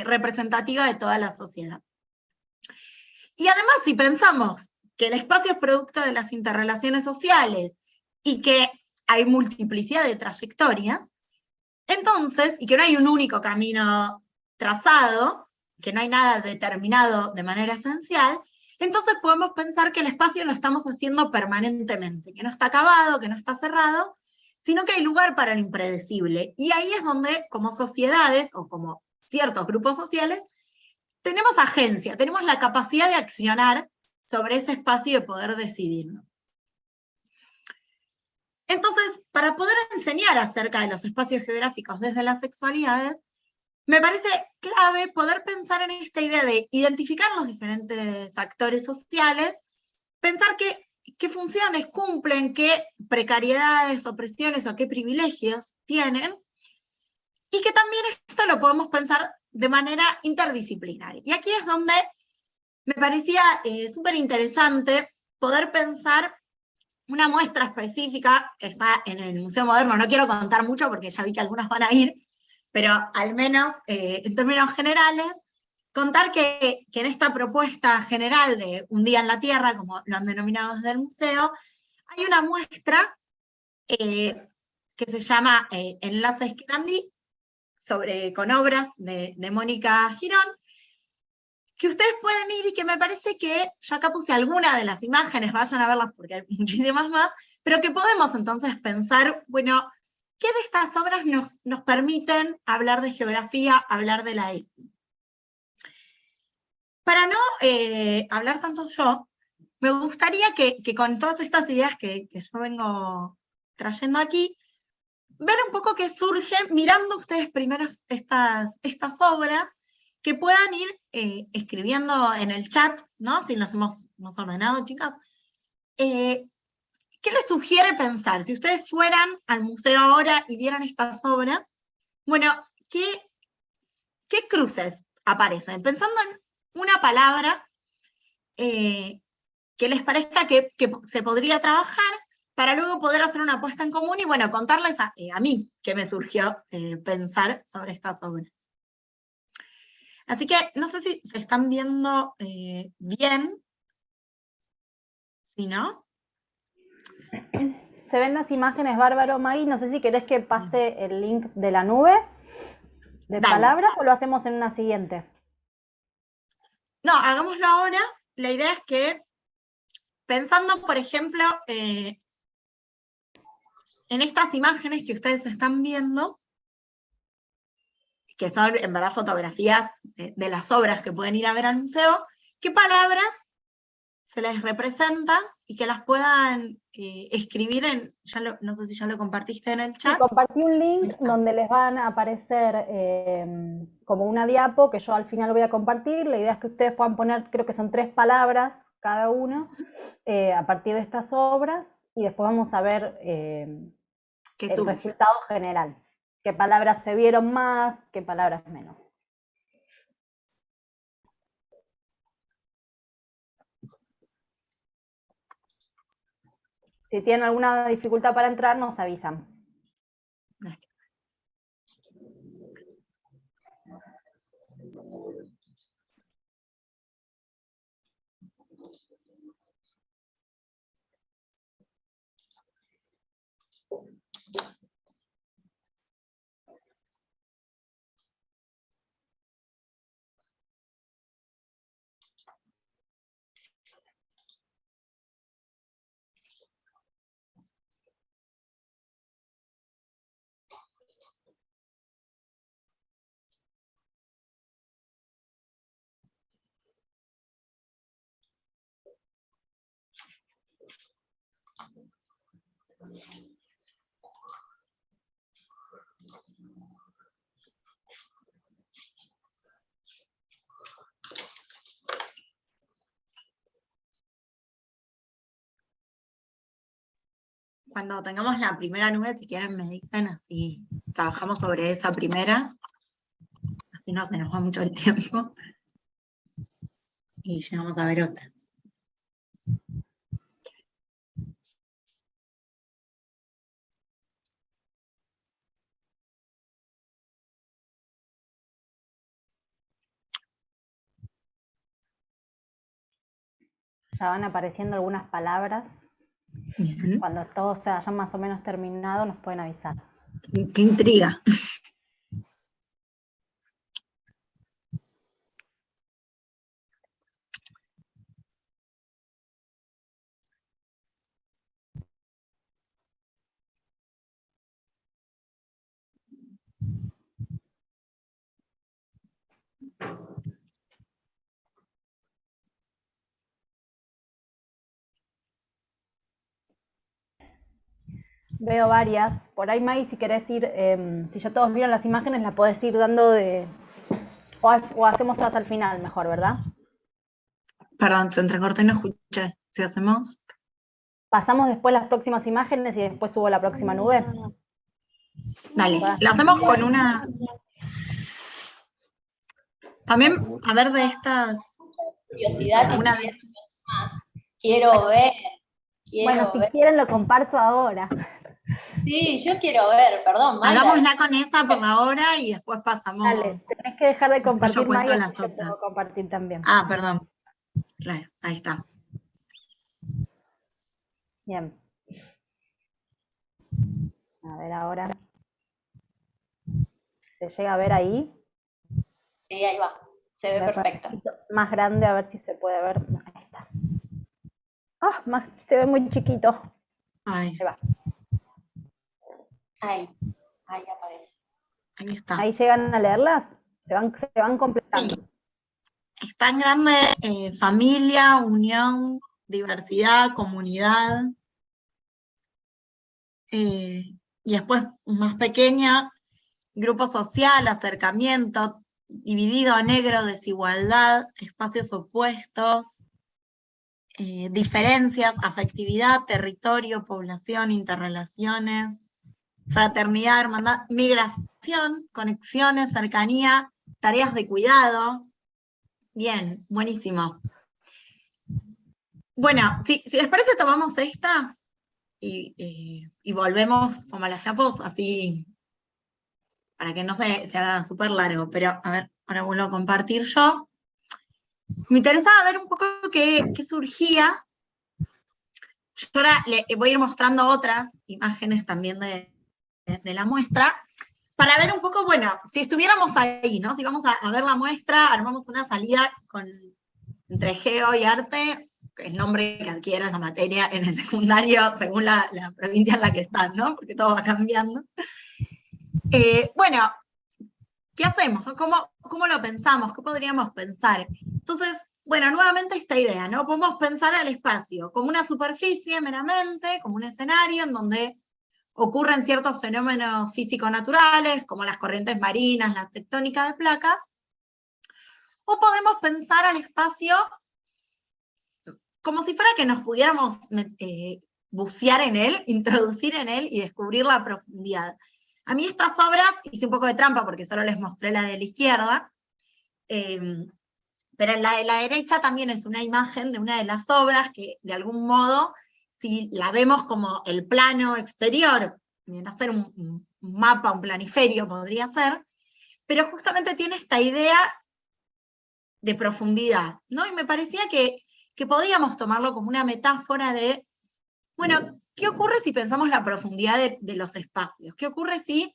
S3: representativa de toda la sociedad. Y además, si pensamos que el espacio es producto de las interrelaciones sociales y que hay multiplicidad de trayectorias, entonces, y que no hay un único camino trazado, que no hay nada determinado de manera esencial, entonces podemos pensar que el espacio lo estamos haciendo permanentemente, que no está acabado, que no está cerrado, sino que hay lugar para el impredecible. Y ahí es donde, como sociedades, o como ciertos grupos sociales, tenemos agencia, tenemos la capacidad de accionar sobre ese espacio y de poder decidirlo. Entonces, para poder enseñar acerca de los espacios geográficos desde las sexualidades, me parece clave poder pensar en esta idea de identificar los diferentes actores sociales, pensar qué funciones cumplen, qué precariedades, opresiones o qué privilegios tienen, y que también esto lo podemos pensar de manera interdisciplinaria. Y aquí es donde me parecía súper interesante poder pensar una muestra específica que está en el Museo Moderno. No quiero contar mucho porque ya vi que algunos van a ir, pero al menos en términos generales, contar que en esta propuesta general de Un día en la Tierra, como lo han denominado desde el museo, hay una muestra que se llama Enlaces Grandi, con obras de Mónica Girón, que ustedes pueden ir y que me parece que, yo acá puse alguna de las imágenes, vayan a verlas porque hay muchísimas más, pero que podemos entonces pensar, bueno, ¿qué de estas obras nos permiten hablar de geografía, hablar de la ESI? para no hablar tanto yo, me gustaría que con todas estas ideas que yo vengo trayendo aquí, ver un poco qué surge mirando ustedes primero estas obras, que puedan ir escribiendo en el chat, ¿no? Si nos hemos ordenado, chicas. ¿Qué les sugiere pensar? Si ustedes fueran al museo ahora y vieran estas obras, bueno, ¿qué cruces aparecen? Pensando en una palabra que les parezca que se podría trabajar para luego poder hacer una apuesta en común y, bueno, contarles a mí que me surgió pensar sobre estas obras. Así que no sé si se están viendo bien, si no.
S1: Se ven las imágenes, bárbaro, Maggie. No sé si querés que pase el link de la nube de
S3: Dale.
S1: palabras o lo hacemos en una siguiente.
S3: No, hagámoslo ahora. La idea es que, pensando, por ejemplo, en estas imágenes que ustedes están viendo, que son en verdad fotografías de las obras que pueden ir a ver al museo, ¿qué palabras se les representa y que las puedan escribir no sé si ya lo compartiste en el chat?
S1: Sí, compartí un link donde les van a aparecer como una diapo que yo al final voy a compartir. La idea es que ustedes puedan poner, creo que son 3 palabras cada uno, a partir de estas obras, y después vamos a ver el resultado general. ¿Qué palabras se vieron más? ¿Qué palabras menos? Si tienen alguna dificultad para entrar, nos avisan.
S3: Cuando tengamos la primera nube, si quieren me dicen, así trabajamos sobre esa primera, así no se nos va mucho el tiempo, y llegamos a ver otras.
S1: Ya van apareciendo algunas palabras.
S3: Bien.
S1: Cuando todos se hayan más o menos terminado, nos pueden avisar.
S3: Qué intriga.
S1: Veo varias. Por ahí, Maggie, si querés ir, si ya todos vieron las imágenes, las podés ir dando de... O hacemos todas al final, mejor, ¿verdad?
S3: Perdón, se entrecortó y no escuché. Si hacemos...
S1: Pasamos después las próximas imágenes y después subo la próxima nube.
S3: Dale, la hacemos con una... También, a ver, de estas...
S2: Curiosidad,
S3: una de estas.
S2: más. Quiero ver.
S1: Bueno, si quieren lo comparto ahora.
S2: Sí, yo quiero ver, perdón, Magda.
S3: Hagámosla con esa por ahora y después pasamos...
S1: Dale, tenés que dejar de compartir,
S3: yo cuento
S1: Maggie,
S3: las
S1: así que
S3: otras.
S1: puedo compartir también.
S3: Ah, perdón. Claro, ahí está.
S1: Bien. A ver ahora. ¿Se llega a ver ahí?
S2: Sí, ahí va. Se ve perfecto.
S1: Más grande, a ver si se puede ver. Ahí está. Ah, se ve muy chiquito.
S3: Ahí.
S1: Ahí va.
S2: Ahí aparece.
S3: Ahí está.
S1: Ahí llegan a leerlas. Se van completando.
S3: Sí. es tan grande, familia, unión, diversidad, comunidad, y después más pequeña, grupo social, acercamiento, dividido, negro, desigualdad, espacios opuestos, diferencias, afectividad, territorio, población, interrelaciones, fraternidad, hermandad, migración, conexiones, cercanía, tareas de cuidado. Bien, buenísimo. Bueno, si les parece, tomamos esta y volvemos como a las japos, así para que no se haga súper largo. Pero, a ver, ahora vuelvo a compartir yo. Me interesaba ver un poco qué surgía. Yo ahora voy a ir mostrando otras imágenes también de la muestra, para ver un poco, bueno, si estuviéramos ahí, ¿no? Si vamos a ver la muestra, armamos una salida entre geo y arte, que es el nombre que adquiere esa materia en el secundario, según la provincia en la que están, ¿no? Porque todo va cambiando. Bueno, ¿qué hacemos? ¿Cómo lo pensamos? ¿Qué podríamos pensar? Entonces, bueno, nuevamente esta idea, ¿no? Podemos pensar al espacio como una superficie meramente, como un escenario en donde ocurren ciertos fenómenos físico-naturales, como las corrientes marinas, la tectónica de placas, o podemos pensar al espacio como si fuera que nos pudiéramos bucear en él, introducir en él y descubrir la profundidad. A mí estas obras, hice un poco de trampa porque solo les mostré la de la izquierda, pero la de la derecha también es una imagen de una de las obras que, de algún modo, si la vemos como el plano exterior, viene a ser un mapa, un planiferio podría ser, pero justamente tiene esta idea de profundidad, ¿no? Y me parecía que podíamos tomarlo como una metáfora de, bueno, ¿qué ocurre si pensamos la profundidad de los espacios? ¿Qué ocurre si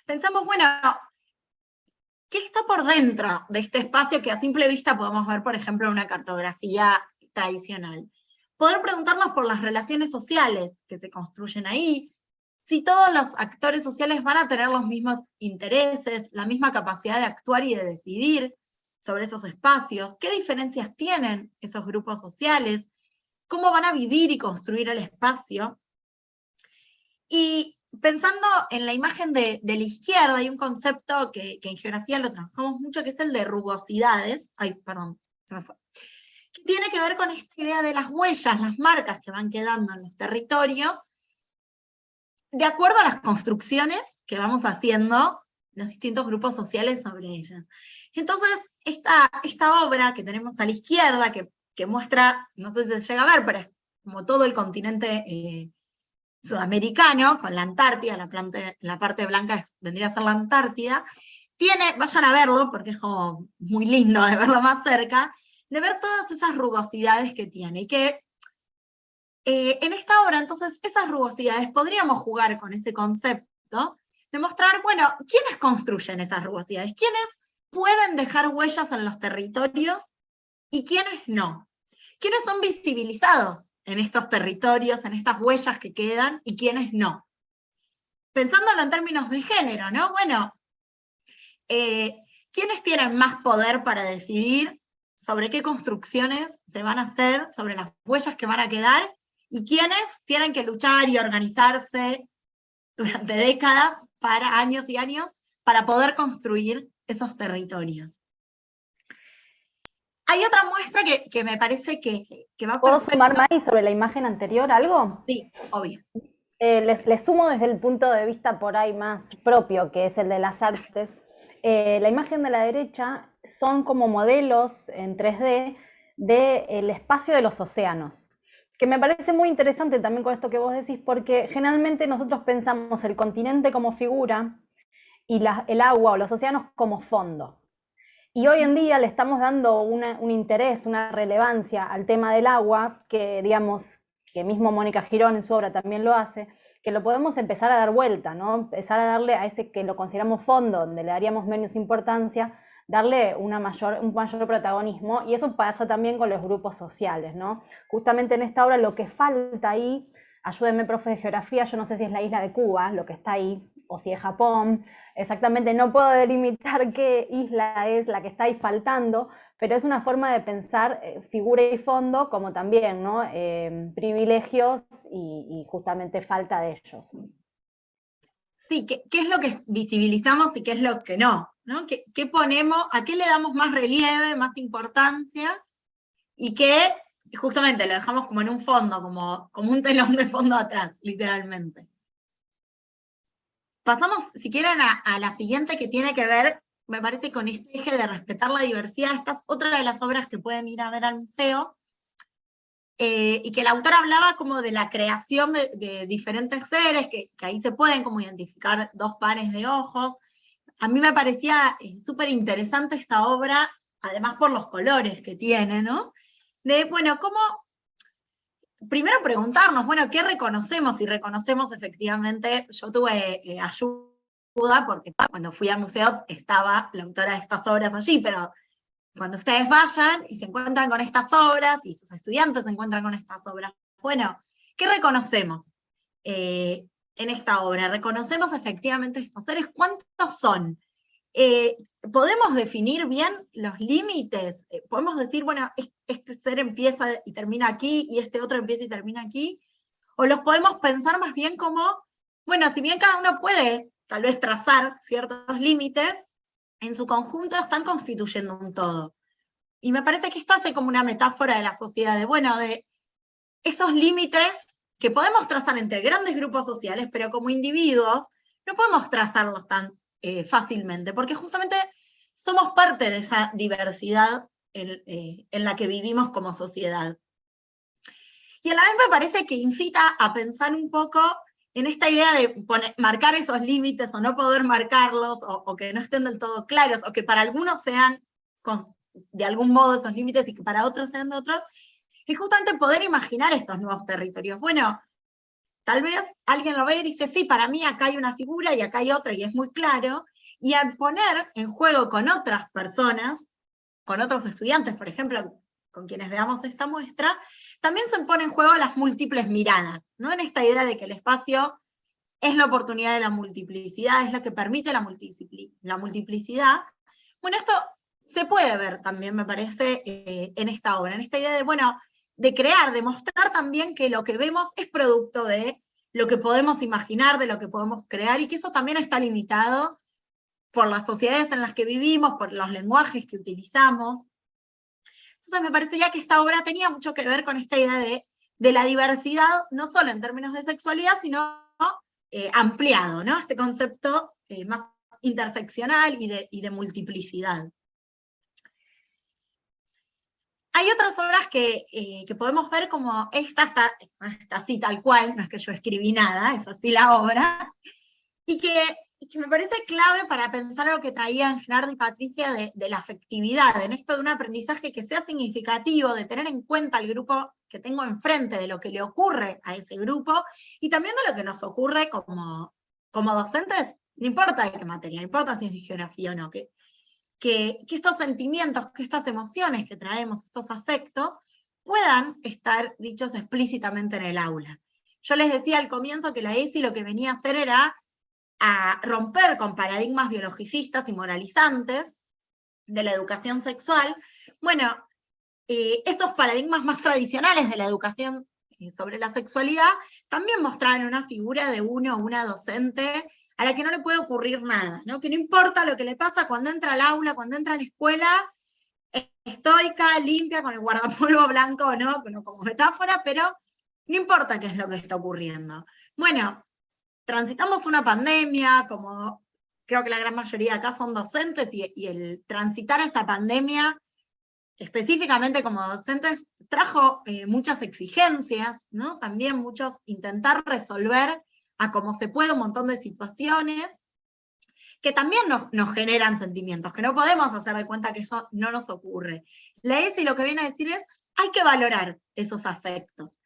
S3: pensamos, bueno, ¿qué está por dentro de este espacio que a simple vista podemos ver, por ejemplo, en una cartografía tradicional? Poder preguntarnos por las relaciones sociales que se construyen ahí, si todos los actores sociales van a tener los mismos intereses, la misma capacidad de actuar y de decidir sobre esos espacios, qué diferencias tienen esos grupos sociales, cómo van a vivir y construir el espacio. Y pensando en la imagen de la izquierda, hay un concepto que en geografía lo trabajamos mucho, que es el de rugosidades. Ay, perdón, se me fue. Que tiene que ver con esta idea de las huellas, las marcas que van quedando en los territorios, de acuerdo a las construcciones que vamos haciendo los distintos grupos sociales sobre ellas. Entonces, esta obra que tenemos a la izquierda, que muestra, no sé si se llega a ver, pero es como todo el continente sudamericano, con la Antártida, la parte blanca vendría a ser la Antártida, vayan a verlo, porque es como muy lindo de verlo más cerca, de ver todas esas rugosidades que tiene, y que en esta obra, entonces, esas rugosidades, podríamos jugar con ese concepto, de mostrar, bueno, ¿quiénes construyen esas rugosidades? ¿Quiénes pueden dejar huellas en los territorios y quiénes no? ¿Quiénes son visibilizados en estos territorios, en estas huellas que quedan, y quiénes no? Pensándolo en términos de género, ¿no? Bueno, ¿quiénes tienen más poder para decidir sobre qué construcciones se van a hacer, sobre las huellas que van a quedar, y quiénes tienen que luchar y organizarse durante décadas, para años y años, para poder construir esos territorios? Hay otra muestra que me parece que va
S1: ¿Puedo
S3: perfecto.
S1: sumar, Mari, sobre la imagen anterior algo?
S3: Sí, obvio.
S1: Les sumo desde el punto de vista por ahí más propio, que es el de las artes. La imagen de la derecha son como modelos en 3D del espacio de los océanos, que me parece muy interesante también con esto que vos decís, porque generalmente nosotros pensamos el continente como figura y el agua o los océanos como fondo. Y hoy en día le estamos dando un interés, una relevancia al tema del agua, que digamos, que mismo Mónica Girón en su obra también lo hace, que lo podemos empezar a dar vuelta, ¿no? Empezar a darle a ese que lo consideramos fondo, donde le daríamos menos importancia, darle un mayor protagonismo, y eso pasa también con los grupos sociales, ¿no? Justamente en esta obra lo que falta ahí, ayúdenme profe de geografía, yo no sé si es la isla de Cuba, lo que está ahí, o si es Japón, exactamente no puedo delimitar qué isla es la que está ahí faltando, Pero es una forma de pensar figura y fondo como también, ¿no? Privilegios y justamente falta de ellos.
S3: Sí, ¿qué es lo que visibilizamos y qué es lo que no? ¿No? ¿Qué ponemos, a qué le damos más relieve, más importancia? Y que justamente lo dejamos como en un fondo, como un telón de fondo atrás, literalmente. Pasamos, si quieren, a la siguiente, que tiene que ver, me parece, con este eje de respetar la diversidad. Esta es otra de las obras que pueden ir a ver al museo, y que el autor hablaba como de la creación de diferentes seres, que ahí se pueden como identificar dos pares de ojos. A mí me parecía súper interesante esta obra, además por los colores que tiene, ¿no? De, bueno, cómo primero preguntarnos, bueno, ¿qué reconocemos? Si reconocemos efectivamente, yo tuve ayuda, porque cuando fui al museo estaba la autora de estas obras allí, pero cuando ustedes vayan y se encuentran con estas obras, y sus estudiantes se encuentran con estas obras, bueno, ¿qué reconocemos en esta obra? ¿Reconocemos efectivamente estos seres? ¿Cuántos son? ¿Podemos definir bien los límites? ¿Podemos decir, bueno, este ser empieza y termina aquí, y este otro empieza y termina aquí? ¿O los podemos pensar más bien como, bueno, si bien cada uno puede tal vez trazar ciertos límites, en su conjunto están constituyendo un todo? Y me parece que esto hace como una metáfora de la sociedad, de, bueno, de esos límites que podemos trazar entre grandes grupos sociales, pero como individuos no podemos trazarlos tan fácilmente, porque justamente somos parte de esa diversidad en la que vivimos como sociedad. Y a la vez me parece que incita a pensar un poco en esta idea de marcar esos límites o no poder marcarlos, o que no estén del todo claros, o que para algunos sean de algún modo esos límites y que para otros sean de otros, y justamente poder imaginar estos nuevos territorios. Bueno, tal vez alguien lo ve y dice, sí, para mí acá hay una figura y acá hay otra, y es muy claro, y al poner en juego con otras personas, con otros estudiantes, por ejemplo, con quienes veamos esta muestra, también se pone en juego las múltiples miradas, ¿no? En esta idea de que el espacio es la oportunidad de la multiplicidad, es lo que permite la multiplicidad. Bueno, esto se puede ver también, me parece, en esta obra, en esta idea de, bueno, de crear, de mostrar también que lo que vemos es producto de lo que podemos imaginar, de lo que podemos crear, y que eso también está limitado por las sociedades en las que vivimos, por los lenguajes que utilizamos. Entonces me parece ya que esta obra tenía mucho que ver con esta idea de la diversidad, no solo en términos de sexualidad, sino ampliado, ¿no? Este concepto más interseccional y de multiplicidad. Hay otras obras que podemos ver como esta así tal cual, no es que yo escribí nada, es así la obra, y que me parece clave para pensar lo que traían Gerardo y Patricia de la afectividad, en esto de un aprendizaje que sea significativo, de tener en cuenta el grupo que tengo enfrente, de lo que le ocurre a ese grupo, y también de lo que nos ocurre como docentes, no importa de qué materia, no importa si es de geografía o no, que estos sentimientos, que estas emociones que traemos, estos afectos, puedan estar dichos explícitamente en el aula. Yo les decía al comienzo que la ESI lo que venía a hacer era a romper con paradigmas biologicistas y moralizantes de la educación sexual. Bueno, esos paradigmas más tradicionales de la educación sobre la sexualidad también mostraban una figura de uno o una docente a la que no le puede ocurrir nada, ¿no? Que no importa lo que le pasa cuando entra al aula, cuando entra a la escuela, estoica, limpia, con el guardapolvo blanco o no, como metáfora, pero no importa qué es lo que está ocurriendo. Bueno, transitamos una pandemia, como creo que la gran mayoría acá son docentes, y el transitar esa pandemia, específicamente como docentes, trajo muchas exigencias, ¿no? También muchos intentar resolver a como se puede un montón de situaciones que también nos generan sentimientos, que no podemos hacer de cuenta que eso no nos ocurre. La ESI lo que viene a decir es, hay que valorar esos afectos.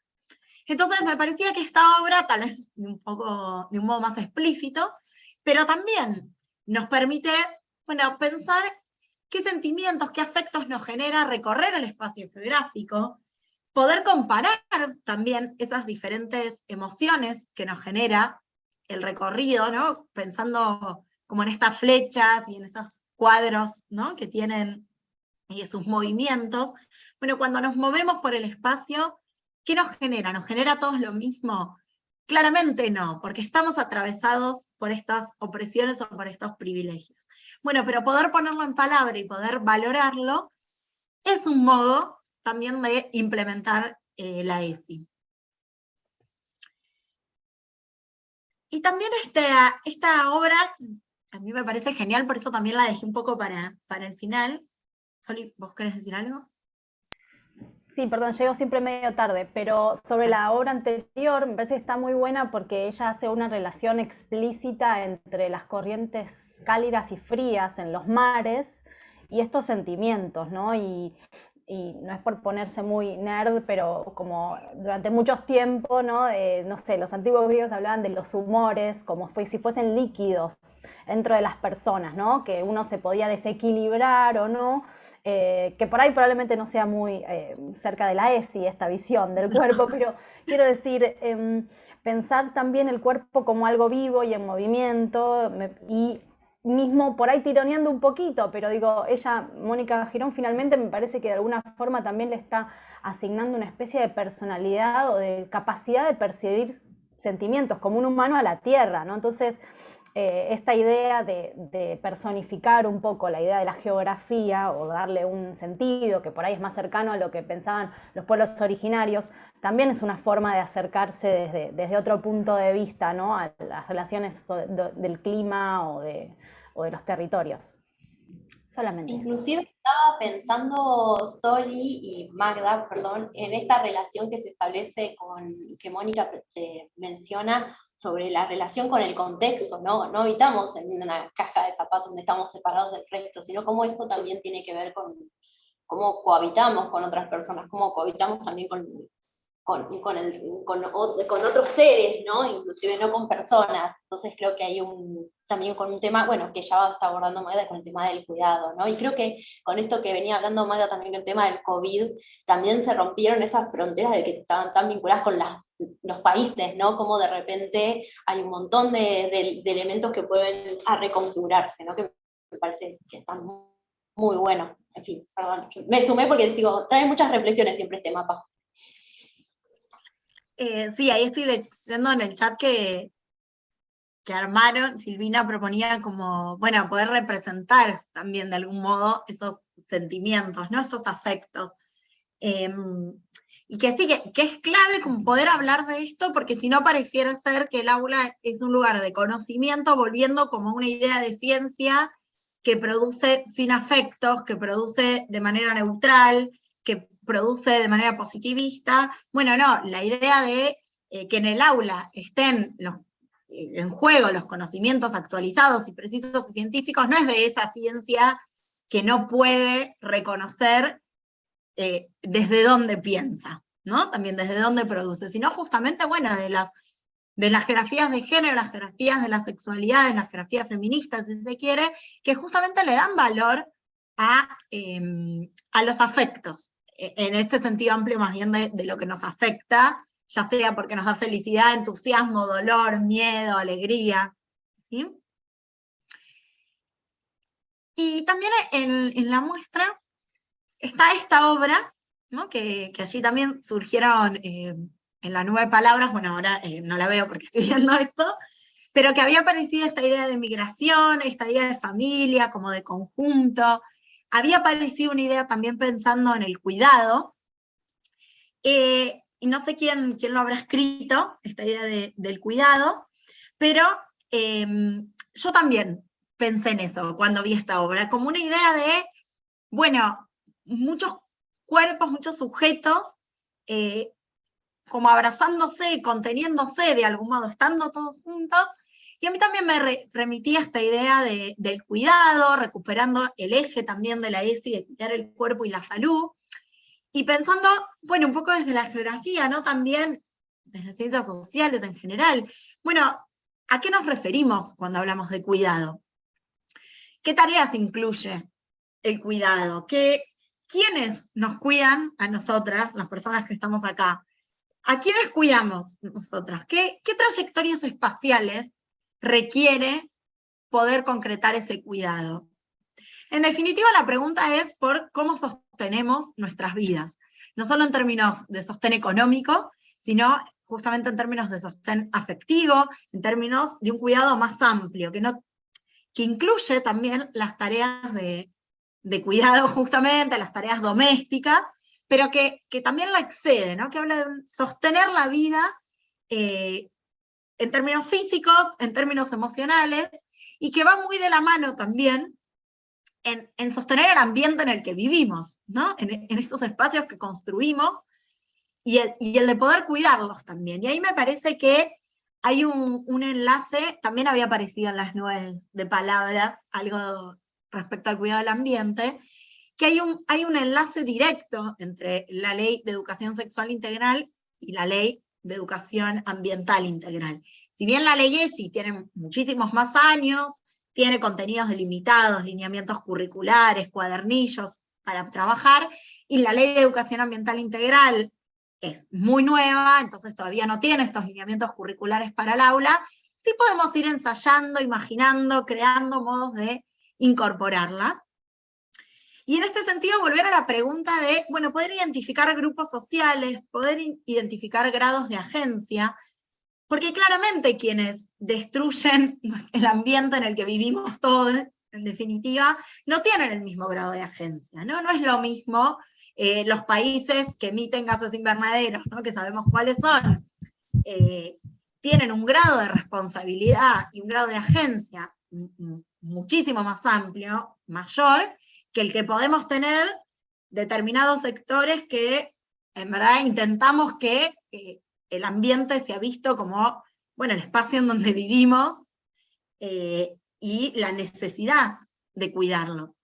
S3: Entonces me parecía que esta obra, tal vez de un modo más explícito, pero también nos permite, bueno, pensar qué sentimientos, qué afectos nos genera recorrer el espacio geográfico, poder comparar también esas diferentes emociones que nos genera el recorrido, ¿no? Pensando como en estas flechas y en esos cuadros, ¿no? Que tienen sus movimientos. Bueno, cuando nos movemos por el espacio, ¿qué nos genera? ¿Nos genera a todos lo mismo? Claramente no, porque estamos atravesados por estas opresiones o por estos privilegios. Bueno, pero poder ponerlo en palabra y poder valorarlo es un modo también de implementar la ESI. Y también esta obra, a mí me parece genial, por eso también la dejé un poco para el final. Soli, ¿vos querés decir algo?
S1: Sí, perdón, llego siempre medio tarde, pero sobre la obra anterior me parece que está muy buena porque ella hace una relación explícita entre las corrientes cálidas y frías en los mares y estos sentimientos, ¿no? Y no es por ponerse muy nerd, pero como durante muchos tiempos, ¿no? No sé, los antiguos griegos hablaban de los humores como si fuesen líquidos dentro de las personas, ¿no? Que uno se podía desequilibrar o no. Que por ahí probablemente no sea muy cerca de la ESI esta visión del cuerpo, pero quiero decir, pensar también el cuerpo como algo vivo y en movimiento, y mismo por ahí tironeando un poquito, pero digo, ella, Mónica Girón, finalmente me parece que de alguna forma también le está asignando una especie de personalidad o de capacidad de percibir sentimientos como un humano a la tierra, ¿no? Entonces, esta idea de personificar un poco la idea de la geografía o darle un sentido que por ahí es más cercano a lo que pensaban los pueblos originarios, también es una forma de acercarse desde otro punto de vista, ¿no? A las relaciones del clima o de los territorios. Solamente.
S2: Inclusive estaba pensando Soli y Magda, perdón, en esta relación que se establece que Mónica menciona sobre la relación con el contexto, ¿no? No habitamos en una caja de zapatos donde estamos separados del resto, sino cómo eso también tiene que ver con cómo cohabitamos con otras personas, cómo cohabitamos también con otros seres, ¿no? Inclusive no con personas. Entonces creo que hay también con un tema, bueno, que ya está abordando Magda con el tema del cuidado, ¿no? Y creo que con esto que venía hablando Magda también, el tema del COVID, también se rompieron esas fronteras de que estaban tan vinculadas con los países, ¿no? Como de repente hay un montón de elementos que pueden reconfigurarse, ¿no? Que me parece que están muy buenos. En fin, perdón, me sumé porque digo, trae muchas reflexiones siempre este mapa.
S3: Sí, ahí estoy leyendo en el chat que armaron, Silvina proponía como, bueno, poder representar también de algún modo esos sentimientos, ¿no? Estos afectos. Y que sí, que es clave como poder hablar de esto, porque si no pareciera ser que el aula es un lugar de conocimiento, volviendo como una idea de ciencia que produce sin afectos, que produce de manera neutral, que produce de manera positivista. Bueno, no, la idea de que en el aula estén en juego los conocimientos actualizados y precisos y científicos no es de esa ciencia que no puede reconocer desde dónde piensa, ¿no? También desde dónde produce, sino justamente, bueno, de las geografías de género, las geografías de la sexualidad, de las geografías feministas, si se quiere, que justamente le dan valor a los afectos, en este sentido amplio más bien de lo que nos afecta, ya sea porque nos da felicidad, entusiasmo, dolor, miedo, alegría, ¿sí? Y también en la muestra está esta obra, ¿no? que allí también surgieron en la Nube de Palabras, bueno, ahora no la veo porque estoy viendo esto, pero que había aparecido esta idea de migración, esta idea de familia, como de conjunto, había aparecido una idea también pensando en el cuidado, y no sé quién lo habrá escrito, esta idea del cuidado, pero yo también pensé en eso cuando vi esta obra, como una idea de, bueno, muchos cuerpos, muchos sujetos, como abrazándose, conteniéndose de algún modo, estando todos juntos, y a mí también me remitía esta idea del cuidado, recuperando el eje también de la ESI, de cuidar el cuerpo y la salud, y pensando, bueno, un poco desde la geografía, ¿no? También desde las ciencias sociales en general. Bueno, ¿a qué nos referimos cuando hablamos de cuidado? ¿Qué tareas incluye el cuidado? ¿Quiénes nos cuidan a nosotras, las personas que estamos acá? ¿A quiénes cuidamos nosotras? ¿Qué trayectorias espaciales requiere poder concretar ese cuidado? En definitiva, la pregunta es por cómo sostenemos nuestras vidas, no solo en términos de sostén económico, sino justamente en términos de sostén afectivo, en términos de un cuidado más amplio, que incluye también las tareas de cuidado justamente, las tareas domésticas, pero que también la excede, ¿no? Que habla de sostener la vida en términos físicos, en términos emocionales, y que va muy de la mano también en sostener el ambiente en el que vivimos, ¿no? En estos espacios que construimos, y el de poder cuidarlos también. Y ahí me parece que hay un enlace, también había aparecido en las nubes de palabras, algo respecto al cuidado del ambiente, que hay un enlace directo entre la Ley de Educación Sexual Integral y la Ley de Educación Ambiental Integral. Si bien la ley ESI tiene muchísimos más años, tiene contenidos delimitados, lineamientos curriculares, cuadernillos para trabajar, y la Ley de Educación Ambiental Integral es muy nueva, entonces todavía no tiene estos lineamientos curriculares para el aula, sí podemos ir ensayando, imaginando, creando modos de incorporarla. Y en este sentido, volver a la pregunta de, bueno, poder identificar grupos sociales, poder identificar grados de agencia, porque claramente quienes destruyen el ambiente en el que vivimos todos, en definitiva, no tienen el mismo grado de agencia, ¿no? No es lo mismo los países que emiten gases invernaderos, ¿no? Que sabemos cuáles son, tienen un grado de responsabilidad y un grado de agencia muchísimo más amplio, mayor, que el que podemos tener determinados sectores que en verdad intentamos que el ambiente sea visto como, bueno, el espacio en donde vivimos y la necesidad de cuidarlo.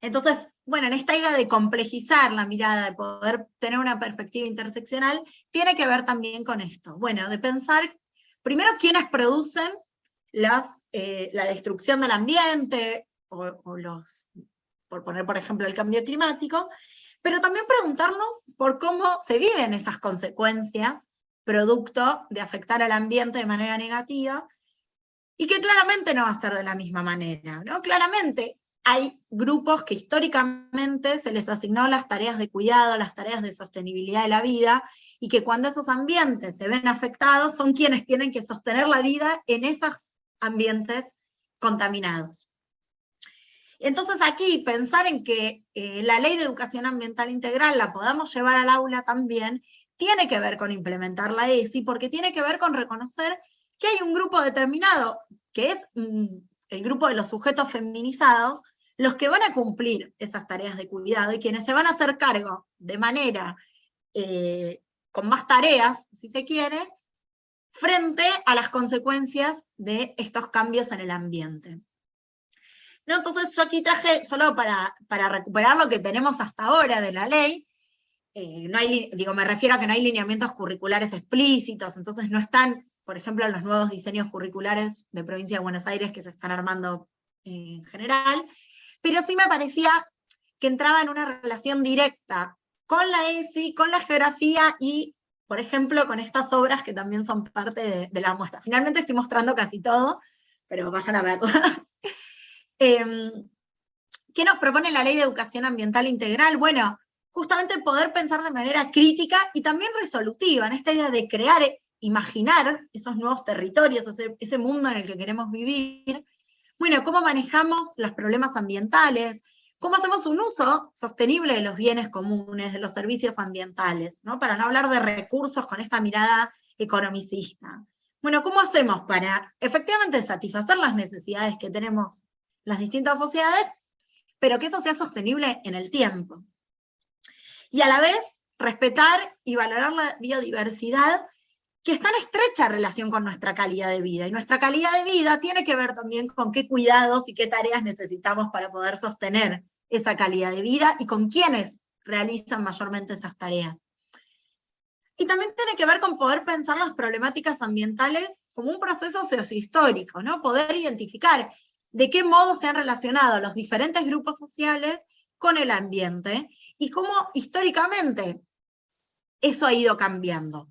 S3: Entonces, bueno, en esta idea de complejizar la mirada, de poder tener una perspectiva interseccional, tiene que ver también con esto. Bueno, de pensar, primero, quiénes producen la destrucción del ambiente, por poner, por ejemplo, el cambio climático, pero también preguntarnos por cómo se viven esas consecuencias, producto de afectar al ambiente de manera negativa, y que claramente no va a ser de la misma manera, ¿no? Claramente hay grupos que históricamente se les asignó las tareas de cuidado, las tareas de sostenibilidad de la vida, y que cuando esos ambientes se ven afectados son quienes tienen que sostener la vida en esos ambientes contaminados. Entonces aquí pensar en que la Ley de Educación Ambiental Integral la podamos llevar al aula también, tiene que ver con implementar la ESI, porque tiene que ver con reconocer que hay un grupo determinado, que es el grupo de los sujetos feminizados, los que van a cumplir esas tareas de cuidado y quienes se van a hacer cargo de manera, con más tareas, si se quiere, frente a las consecuencias de estos cambios en el ambiente. ¿No? Entonces yo aquí traje, solo para recuperar lo que tenemos hasta ahora de la ley, me refiero a que no hay lineamientos curriculares explícitos, entonces no están, por ejemplo, en los nuevos diseños curriculares de Provincia de Buenos Aires que se están armando en general, pero sí me parecía que entraba en una relación directa con la ESI, con la geografía y, por ejemplo, con estas obras que también son parte de la muestra. Finalmente estoy mostrando casi todo, pero vayan a verla. ¿Qué nos propone la Ley de Educación Ambiental Integral? Bueno, justamente poder pensar de manera crítica y también resolutiva, en esta idea de crear, imaginar esos nuevos territorios, ese mundo en el que queremos vivir. Bueno, ¿cómo manejamos los problemas ambientales? ¿Cómo hacemos un uso sostenible de los bienes comunes, de los servicios ambientales? ¿No? Para no hablar de recursos con esta mirada economicista. Bueno, ¿cómo hacemos para efectivamente satisfacer las necesidades que tenemos las distintas sociedades, pero que eso sea sostenible en el tiempo? Y a la vez, respetar y valorar la biodiversidad, que está en estrecha relación con nuestra calidad de vida. Y nuestra calidad de vida tiene que ver también con qué cuidados y qué tareas necesitamos para poder sostener esa calidad de vida y con quiénes realizan mayormente esas tareas. Y también tiene que ver con poder pensar las problemáticas ambientales como un proceso sociohistórico, ¿no? Poder identificar de qué modo se han relacionado los diferentes grupos sociales con el ambiente y cómo históricamente eso ha ido cambiando.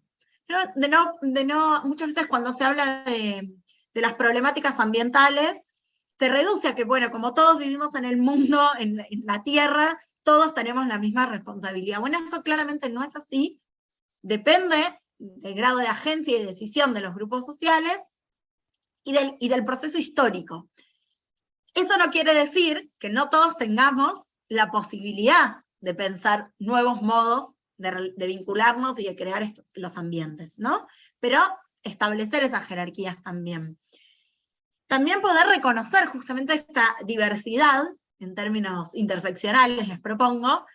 S3: Muchas veces cuando se habla de las problemáticas ambientales, se reduce a que, bueno, como todos vivimos en el mundo, en la Tierra, todos tenemos la misma responsabilidad. Bueno, eso claramente no es así, depende del grado de agencia y decisión de los grupos sociales y del proceso histórico. Eso no quiere decir que no todos tengamos la posibilidad de pensar nuevos modos de vincularnos y de crear los ambientes, ¿no? Pero establecer esas jerarquías también. También poder reconocer justamente esta diversidad, en términos interseccionales les propongo,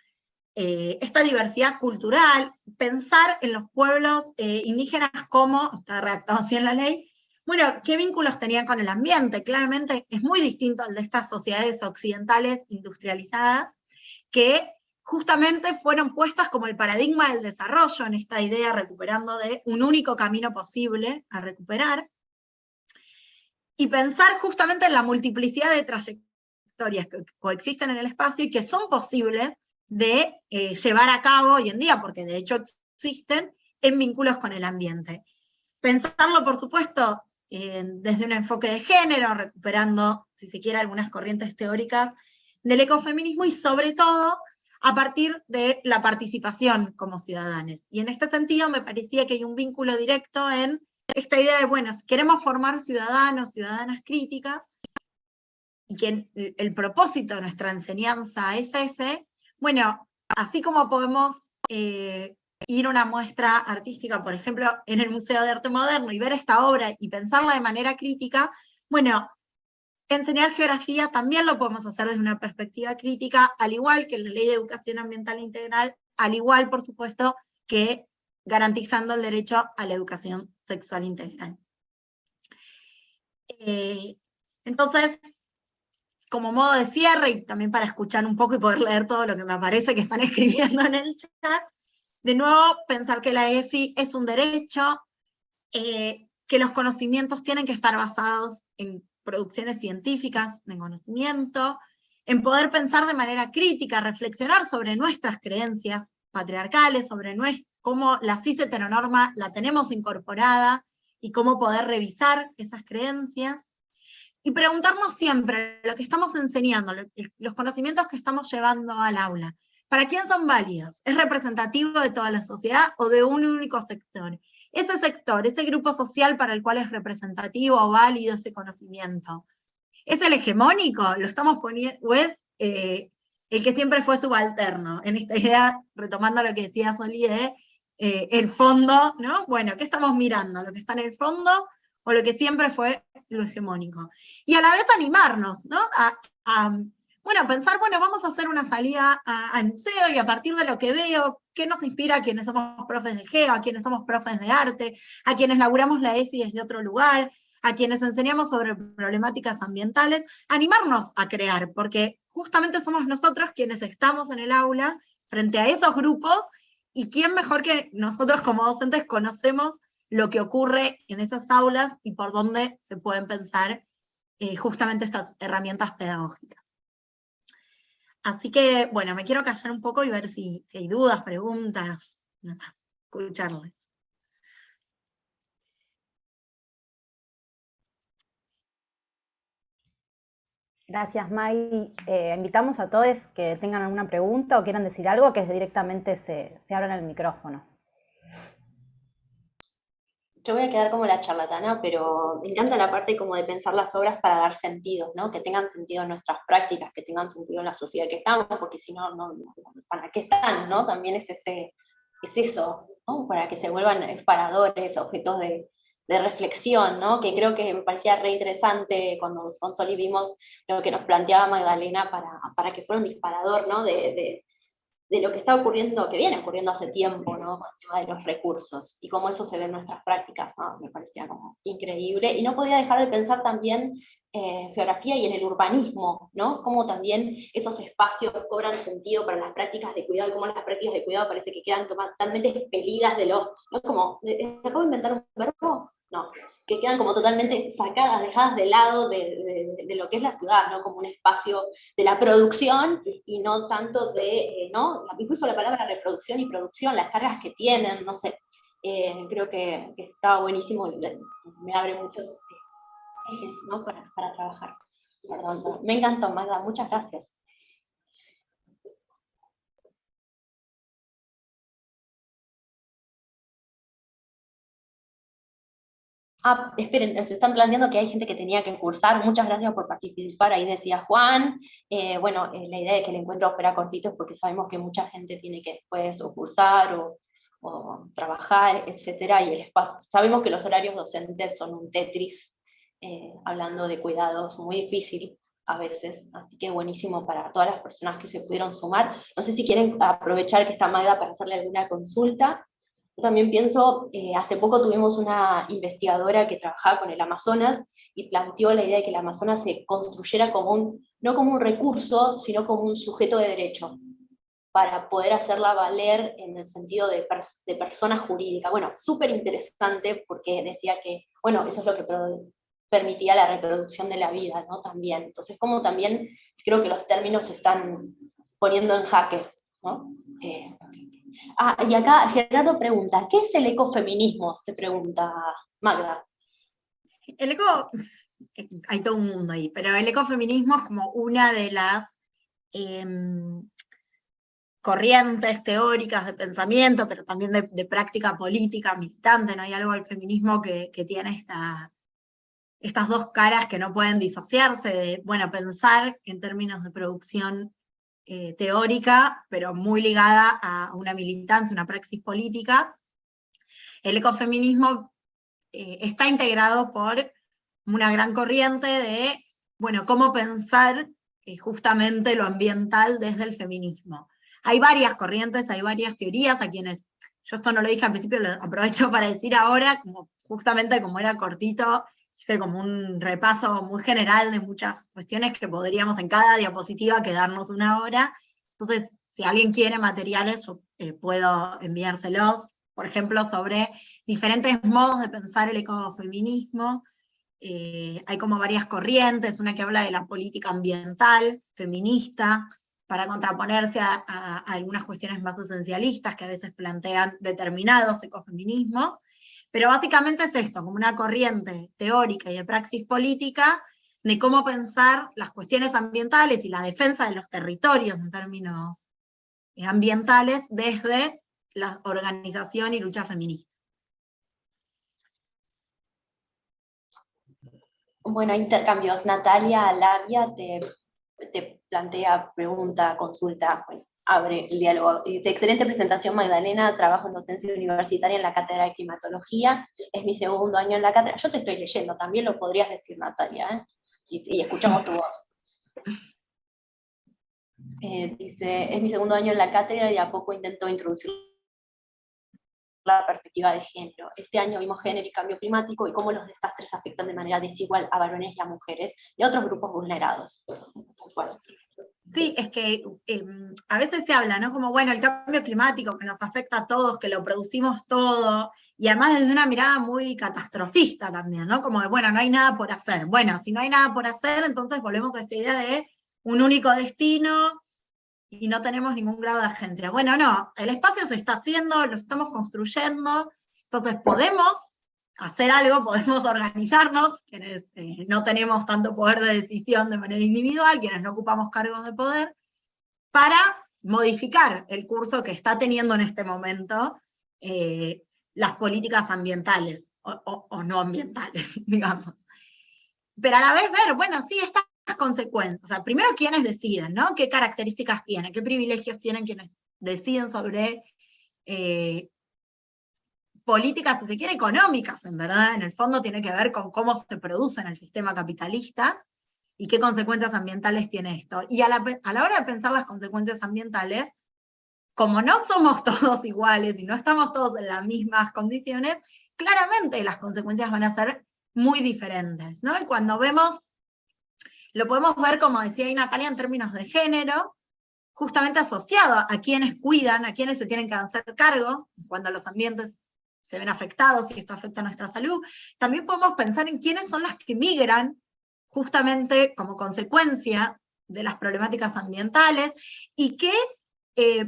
S3: esta diversidad cultural, pensar en los pueblos indígenas como, está redactado así en la ley, bueno, ¿qué vínculos tenían con el ambiente? Claramente es muy distinto al de estas sociedades occidentales industrializadas, que justamente fueron puestas como el paradigma del desarrollo en esta idea, recuperando de un único camino posible a recuperar, y pensar justamente en la multiplicidad de trayectorias que coexisten en el espacio y que son posibles de llevar a cabo hoy en día, porque de hecho existen, en vínculos con el ambiente. Pensarlo, por supuesto, desde un enfoque de género, recuperando, si se quiere, algunas corrientes teóricas del ecofeminismo y sobre todo a partir de la participación como ciudadanos. Y en este sentido me parecía que hay un vínculo directo en esta idea de, bueno, si queremos formar ciudadanos, ciudadanas críticas, y que el propósito de nuestra enseñanza es ese, bueno, así como podemos ir a una muestra artística, por ejemplo, en el Museo de Arte Moderno, y ver esta obra y pensarla de manera crítica, bueno, enseñar geografía también lo podemos hacer desde una perspectiva crítica, al igual que la Ley de Educación Ambiental Integral, al igual, por supuesto, que garantizando el derecho a la educación sexual integral. Entonces, como modo de cierre, y también para escuchar un poco y poder leer todo lo que me aparece que están escribiendo en el chat, de nuevo, pensar que la ESI es un derecho, que los conocimientos tienen que estar basados en producciones científicas de conocimiento, en poder pensar de manera crítica, reflexionar sobre nuestras creencias patriarcales, sobre cómo la cis heteronorma la tenemos incorporada y cómo poder revisar esas creencias, y preguntarnos siempre lo que estamos enseñando, los conocimientos que estamos llevando al aula, ¿para quién son válidos? ¿Es representativo de toda la sociedad o de un único sector? Ese sector, ese grupo social para el cual es representativo o válido ese conocimiento, ¿es el hegemónico? ¿Lo estamos poniendo, o es el que siempre fue subalterno? En esta idea, retomando lo que decía Soli de el fondo, ¿no? Bueno, ¿qué estamos mirando? ¿Lo que está en el fondo o lo que siempre fue lo hegemónico? Y a la vez animarnos, ¿no? Bueno, pensar, bueno, vamos a hacer una salida al museo y a partir de lo que veo, ¿qué nos inspira a quienes somos profes de geo, a quienes somos profes de arte, a quienes laburamos la ESI desde otro lugar, a quienes enseñamos sobre problemáticas ambientales? Animarnos a crear, porque justamente somos nosotros quienes estamos en el aula frente a esos grupos, y quién mejor que nosotros como docentes conocemos lo que ocurre en esas aulas y por dónde se pueden pensar justamente estas herramientas pedagógicas. Así que, bueno, me quiero callar un poco y ver si hay dudas, preguntas, nada más, escucharles.
S1: Gracias, May. Invitamos a todos que tengan alguna pregunta o quieran decir algo, que directamente se abran el micrófono.
S2: Yo voy a quedar como la charlatana, pero me encanta la parte como de pensar las obras para dar sentido, ¿no? Que tengan sentido en nuestras prácticas, que tengan sentido en la sociedad que estamos, porque si no, ¿para qué están, no? También es eso, ¿no? Para que se vuelvan paradores, objetos de reflexión, ¿no? Que creo que me parecía re interesante cuando con Soli vimos lo que nos planteaba Magdalena para que fuera un disparador, ¿no? De lo que está ocurriendo, que viene ocurriendo hace tiempo, ¿no? Con el tema de los recursos, y cómo eso se ve en nuestras prácticas, ¿no? Me parecía como increíble, y no podía dejar de pensar también geografía y en el urbanismo, ¿no? Cómo también esos espacios cobran sentido para las prácticas de cuidado, y cómo las prácticas de cuidado parece que quedan totalmente expelidas de lo, ¿no? Como, ¿acabo de inventar un verbo? No, que quedan como totalmente sacadas, dejadas de lado de lo que es la ciudad, ¿no? Como un espacio de la producción y no tanto de, ¿no? Incluso la palabra reproducción y producción, las cargas que tienen, no sé, creo que está buenísimo y me abre muchos ejes, ¿no? para trabajar. Perdón, me encantó, Magda, muchas gracias. Ah, esperen, se están planteando que hay gente que tenía que cursar. Muchas gracias por participar. Ahí decía Juan. Bueno, la idea de que el encuentro fuera cortito es porque sabemos que mucha gente tiene que después o cursar o trabajar, etcétera, y el espacio. Sabemos que los horarios docentes son un Tetris, hablando de cuidados, muy difícil a veces. Así que buenísimo para todas las personas que se pudieron sumar. No sé si quieren aprovechar que está Magda para hacerle alguna consulta. Yo también pienso, hace poco tuvimos una investigadora que trabajaba con el Amazonas y planteó la idea de que el Amazonas se construyera como no como un recurso, sino como un sujeto de derecho, para poder hacerla valer en el sentido de persona jurídica. Bueno, súper interesante porque decía que, bueno, eso es lo que permitía la reproducción de la vida, ¿no? También. Entonces, como también creo que los términos se están poniendo en jaque, ¿no? Y acá Gerardo pregunta, ¿qué es el ecofeminismo? Se pregunta Magda.
S3: El eco, hay todo un mundo ahí, pero el ecofeminismo es como una de las corrientes teóricas de pensamiento, pero también de práctica política militante, ¿no? Hay algo del feminismo que tiene estas dos caras que no pueden disociarse, de, bueno, pensar en términos de producción teórica, pero muy ligada a una militancia, una praxis política. El ecofeminismo está integrado por una gran corriente de, bueno, cómo pensar justamente lo ambiental desde el feminismo. Hay varias corrientes, hay varias teorías, a quienes, yo esto no lo dije al principio, lo aprovecho para decir ahora, justamente como era cortito, hice como un repaso muy general de muchas cuestiones que podríamos en cada diapositiva quedarnos una hora. Entonces, si alguien quiere materiales, yo puedo enviárselos, por ejemplo, sobre diferentes modos de pensar el ecofeminismo. Hay como varias corrientes, una que habla de la política ambiental, feminista, para contraponerse a algunas cuestiones más esencialistas que a veces plantean determinados ecofeminismos, pero básicamente es esto, como una corriente teórica y de praxis política de cómo pensar las cuestiones ambientales y la defensa de los territorios en términos ambientales desde la organización y lucha feminista.
S2: Bueno, intercambios. Natalia Labia te plantea pregunta, consulta, bueno, abre el diálogo. Dice, excelente presentación, Magdalena, trabajo en docencia universitaria en la cátedra de climatología, es mi segundo año en la cátedra. Yo te estoy leyendo, también lo podrías decir, Natalia, ¿eh? Y escuchamos tu voz. Dice, es mi segundo año en la cátedra y a poco intento introducir la perspectiva de género. Este año vimos género y cambio climático y cómo los desastres afectan de manera desigual a varones y a mujeres y a otros grupos vulnerados. Bueno.
S3: Sí, es que a veces se habla, ¿no? Como, bueno, el cambio climático que nos afecta a todos, que lo producimos todo, y además desde una mirada muy catastrofista también, ¿no? Como de, bueno, no hay nada por hacer. Bueno, si no hay nada por hacer, entonces volvemos a esta idea de un único destino y no tenemos ningún grado de agencia. Bueno, no, el espacio se está haciendo, lo estamos construyendo, entonces podemos hacer algo, podemos organizarnos, quienes no tenemos tanto poder de decisión de manera individual, quienes no ocupamos cargos de poder, para modificar el curso que está teniendo en este momento las políticas ambientales o no ambientales, digamos. Pero a la vez ver, bueno, sí, estas consecuencias, o sea, primero quiénes deciden, ¿no? ¿Qué características tienen? ¿Qué privilegios tienen quienes deciden sobre políticas, si se quiere, económicas, en verdad? En el fondo tiene que ver con cómo se produce en el sistema capitalista y qué consecuencias ambientales tiene esto. Y a la hora de pensar las consecuencias ambientales, como no somos todos iguales y no estamos todos en las mismas condiciones, claramente las consecuencias van a ser muy diferentes, ¿no? Y cuando vemos, lo podemos ver, como decía ahí Natalia, en términos de género, justamente asociado a quienes cuidan, a quienes se tienen que hacer cargo, cuando los ambientes se ven afectados y esto afecta a nuestra salud. También podemos pensar en quiénes son las que migran justamente como consecuencia de las problemáticas ambientales y qué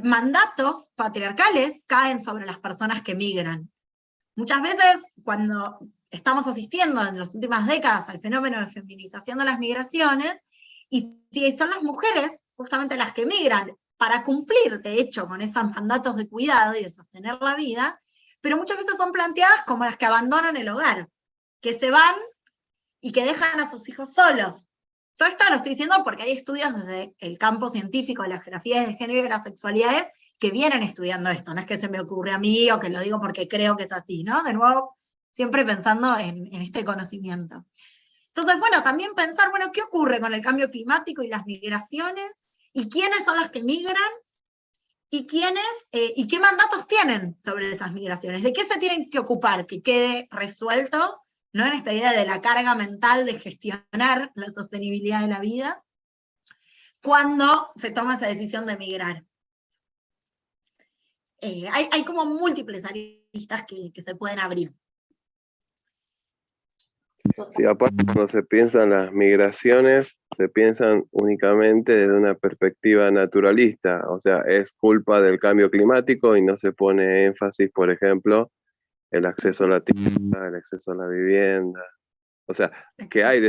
S3: mandatos patriarcales caen sobre las personas que migran. Muchas veces, cuando estamos asistiendo en las últimas décadas al fenómeno de feminización de las migraciones, y si son las mujeres justamente las que migran para cumplir, de hecho, con esos mandatos de cuidado y de sostener la vida, pero muchas veces son planteadas como las que abandonan el hogar, que se van y que dejan a sus hijos solos. Todo esto lo estoy diciendo porque hay estudios desde el campo científico de las geografías de género y de las sexualidades que vienen estudiando esto, no es que se me ocurre a mí o que lo digo porque creo que es así, ¿no? De nuevo, siempre pensando en este conocimiento. Entonces, bueno, también pensar, bueno, ¿qué ocurre con el cambio climático y las migraciones? ¿Y quiénes son las que migran? ¿Y quiénes, y qué mandatos tienen sobre esas migraciones? ¿De qué se tienen que ocupar? Que quede resuelto, ¿no? En esta idea de la carga mental de gestionar la sostenibilidad de la vida, cuando se toma esa decisión de migrar. Hay como múltiples aristas que se pueden abrir.
S4: Sí, aparte cuando se piensan las migraciones, se piensan únicamente desde una perspectiva naturalista, o sea, es culpa del cambio climático y no se pone énfasis, por ejemplo, el acceso a la tierra, el acceso a la vivienda, o sea, que hay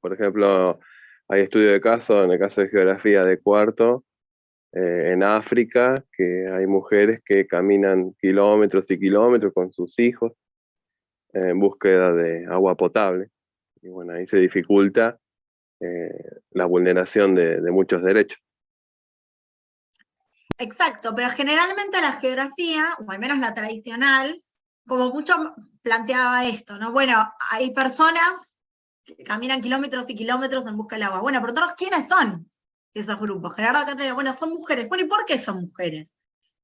S4: por ejemplo, hay estudio de caso, en el caso de geografía de cuarto, en África, que hay mujeres que caminan kilómetros y kilómetros con sus hijos en búsqueda de agua potable. Y bueno, ahí se dificulta la vulneración de muchos derechos.
S3: Exacto, pero generalmente la geografía, o al menos la tradicional, como mucho planteaba esto, ¿no? Bueno, hay personas que caminan kilómetros y kilómetros en busca del agua. Bueno, pero todos, ¿quiénes son esos grupos? Gerardo Catrina, bueno, son mujeres. Bueno, ¿y por qué son mujeres?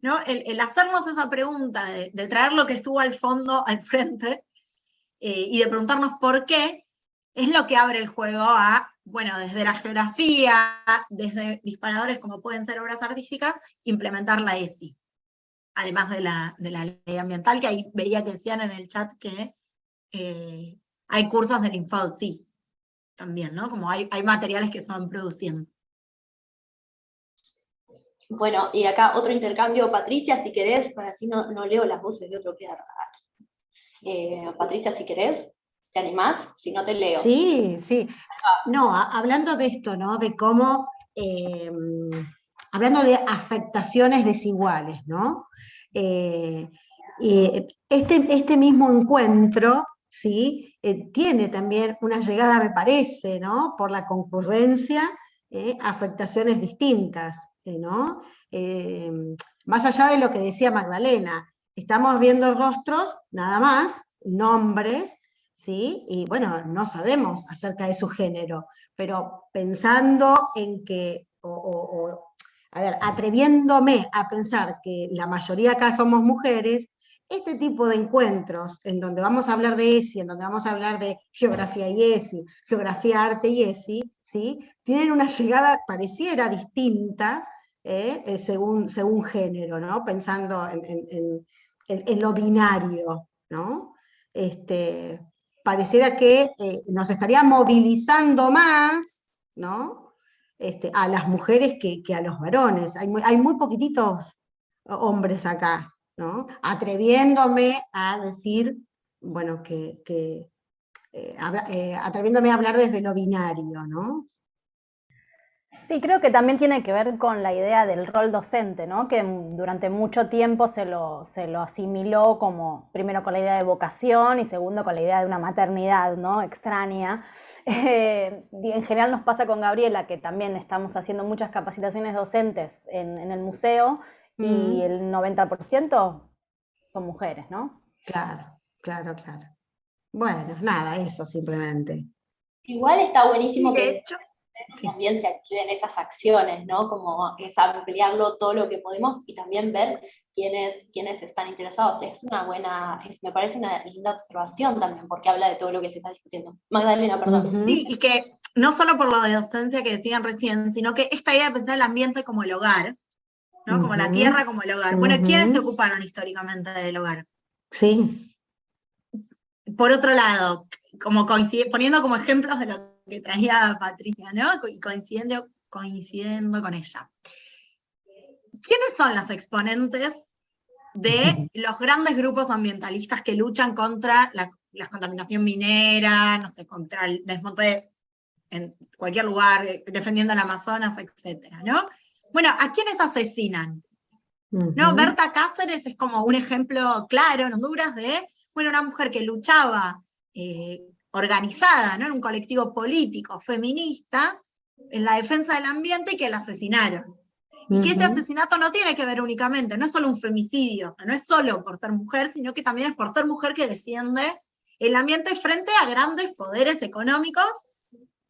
S3: ¿No? El hacernos esa pregunta, de traer lo que estuvo al fondo, al frente, y de preguntarnos por qué, es lo que abre el juego a, bueno, desde la geografía, desde disparadores como pueden ser obras artísticas, implementar la ESI. Además de la ley ambiental, que ahí veía que decían en el chat que hay cursos del InfoSI también, ¿no? Como hay materiales que se van produciendo.
S2: Bueno, y acá otro intercambio, Patricia, si querés, para así no leo las voces de otro queda. Patricia, si querés, ¿te animás? Si no, te leo.
S5: Sí, sí. No, hablando de esto, ¿no? De cómo, hablando de afectaciones desiguales, ¿no? Este mismo encuentro, ¿sí? Tiene también una llegada, me parece, ¿no? Por la concurrencia, afectaciones distintas, ¿no? Más allá de lo que decía Magdalena, estamos viendo rostros, nada más, nombres, ¿sí? Y bueno, no sabemos acerca de su género, pero pensando en que, a ver, atreviéndome a pensar que la mayoría acá somos mujeres, este tipo de encuentros en donde vamos a hablar de ESI, en donde vamos a hablar de geografía y ESI, geografía, arte y ESI, ¿sí? Tienen una llegada pareciera distinta según género, ¿no? Pensando en lo binario, ¿no? Pareciera que nos estaría movilizando más, ¿no? A las mujeres que a los varones. Hay muy poquititos hombres acá, ¿no? Atreviéndome a decir, bueno, atreviéndome a hablar desde lo binario, ¿no?
S1: Sí, creo que también tiene que ver con la idea del rol docente, ¿no? Que durante mucho tiempo se lo asimiló como, primero con la idea de vocación y segundo con la idea de una maternidad, ¿no? Extraña. En general nos pasa con Gabriela, que también estamos haciendo muchas capacitaciones docentes en el museo y el 90% son mujeres, ¿no?
S5: Claro, claro, claro. Bueno, nada, eso simplemente.
S2: Igual está buenísimo
S3: De
S2: que
S3: hecho,
S2: también se activen esas acciones, ¿no? Como es ampliarlo todo lo que podemos y también ver quiénes están interesados. Es una buena, me parece una linda observación también, porque habla de todo lo que se está discutiendo. Magdalena, perdón.
S3: Sí, y que no solo por lo de docencia que decían recién, sino que esta idea de pensar el ambiente como el hogar, ¿no? Como la tierra como el hogar. Bueno, ¿quiénes se ocuparon históricamente del hogar?
S5: Sí.
S3: Por otro lado, como poniendo como ejemplos de lo que traía Patricia, ¿no? Y coincidiendo con ella. ¿Quiénes son las exponentes de los grandes grupos ambientalistas que luchan contra la contaminación minera, no sé, contra el desmonte en cualquier lugar, defendiendo el Amazonas, etcétera, ¿no? Bueno, ¿a quiénes asesinan? ¿No? Berta Cáceres es como un ejemplo claro en Honduras de, bueno, una mujer que luchaba organizada, ¿no? En un colectivo político, feminista, en la defensa del ambiente, y que la asesinaron. Y que ese asesinato no tiene que ver únicamente, no es solo un femicidio, o sea, no es solo por ser mujer, sino que también es por ser mujer que defiende el ambiente frente a grandes poderes económicos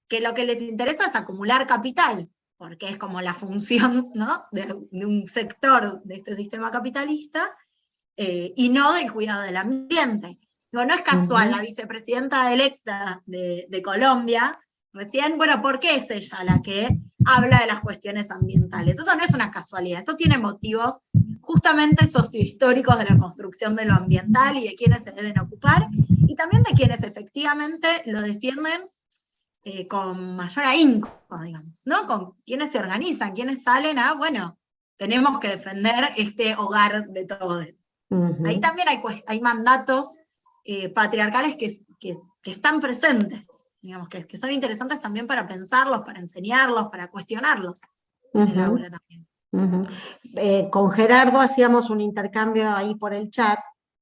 S3: que lo que les interesa es acumular capital, porque es como la función, ¿no? de un sector de este sistema capitalista, y no del cuidado del ambiente. No es casual, la vicepresidenta electa de Colombia, recién, bueno, ¿por qué es ella la que habla de las cuestiones ambientales? Eso no es una casualidad, eso tiene motivos justamente sociohistóricos de la construcción de lo ambiental y de quienes se deben ocupar, y también de quienes efectivamente lo defienden con mayor ahínco, digamos, ¿no? Con quienes se organizan, quienes salen a, bueno, tenemos que defender este hogar de todos. Ahí también hay mandatos patriarcales que están presentes, digamos, que son interesantes también para pensarlos, para enseñarlos, para cuestionarlos en el aula también.
S5: Con Gerardo hacíamos un intercambio ahí por el chat,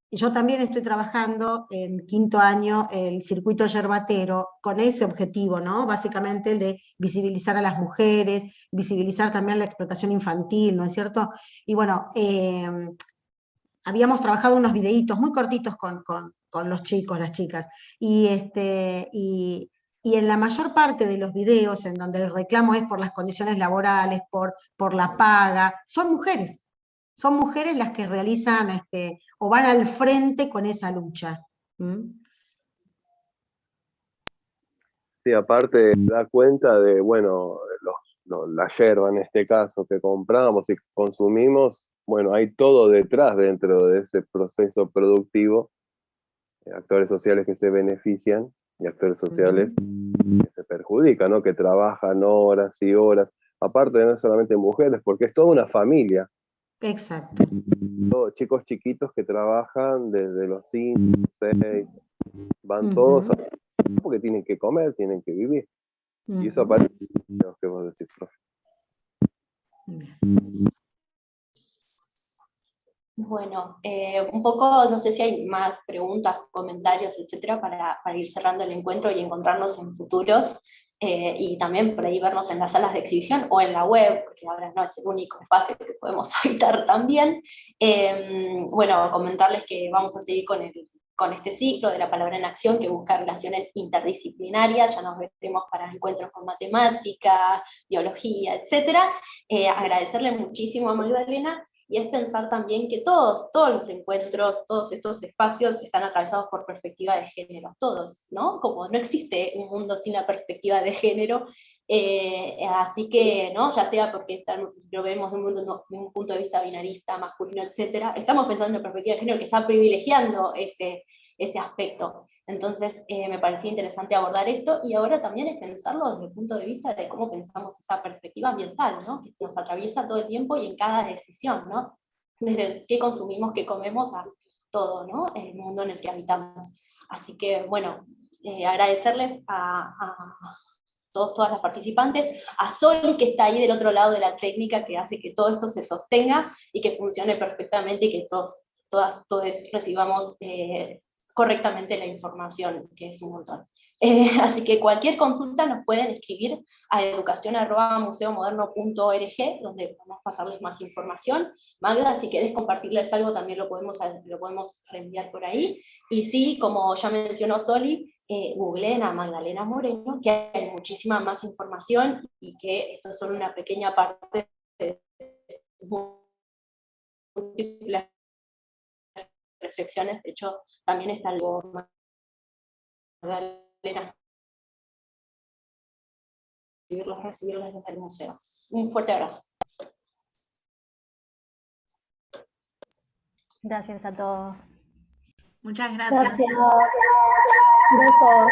S5: y yo también estoy trabajando en 5º año el circuito yerbatero con ese objetivo, ¿no? Básicamente el de visibilizar a las mujeres, visibilizar también la explotación infantil, ¿no es cierto? Y bueno, habíamos trabajado unos videitos muy cortitos con los chicos, las chicas, y en la mayor parte de los videos en donde el reclamo es por las condiciones laborales, por la paga, son mujeres las que realizan o van al frente con esa lucha.
S4: Sí, aparte da cuenta de, bueno, la yerba en este caso que compramos y consumimos, bueno, hay todo detrás dentro de ese proceso productivo, actores sociales que se benefician y actores sociales que se perjudican, ¿no? Que trabajan horas y horas, aparte de no solamente mujeres, porque es toda una familia.
S5: Exacto.
S4: Todos chicos chiquitos que trabajan desde los 5, 6, van todos porque tienen que comer, tienen que vivir. Y eso aparece en lo que vos decís, profe.
S2: Bueno, un poco, no sé si hay más preguntas, comentarios, etcétera, para ir cerrando el encuentro y encontrarnos en futuros, y también por ahí vernos en las salas de exhibición o en la web, porque ahora no es el único espacio que podemos habitar también. Bueno, comentarles que vamos a seguir con este ciclo de la palabra en acción que busca relaciones interdisciplinarias, ya nos veremos para encuentros con matemática, biología, etcétera. Agradecerle muchísimo a Magdalena, y es pensar también que todos los encuentros, todos estos espacios están atravesados por perspectiva de género, todos, ¿no? Como no existe un mundo sin la perspectiva de género, así que, ¿no? Ya sea porque lo vemos de un punto de vista binarista, masculino, etcétera, estamos pensando en perspectiva de género que está privilegiando ese aspecto. Entonces, me parecía interesante abordar esto, y ahora también es pensarlo desde el punto de vista de cómo pensamos esa perspectiva ambiental, ¿no? Que nos atraviesa todo el tiempo y en cada decisión, ¿no? Desde qué consumimos, qué comemos, a todo, ¿no? El mundo en el que habitamos. Así que, bueno, agradecerles a todas las participantes, a Soli, que está ahí del otro lado de la técnica, que hace que todo esto se sostenga y que funcione perfectamente, y que todos recibamos correctamente la información, que es un montón. Así que cualquier consulta nos pueden escribir a educacion@museomoderno.org, donde podemos pasarles más información. Magda, si querés compartirles algo, también lo podemos reenviar por ahí. Y sí, como ya mencionó Soli, googleen a Magdalena Moreno, que hay muchísima más información, y que esto es solo una pequeña parte de múltiples reflexiones. De hecho, también está algo Magdalena, recibirlos desde el museo. Un fuerte abrazo.
S1: Gracias a todos.
S3: Muchas gracias.
S1: Gracias. Besos.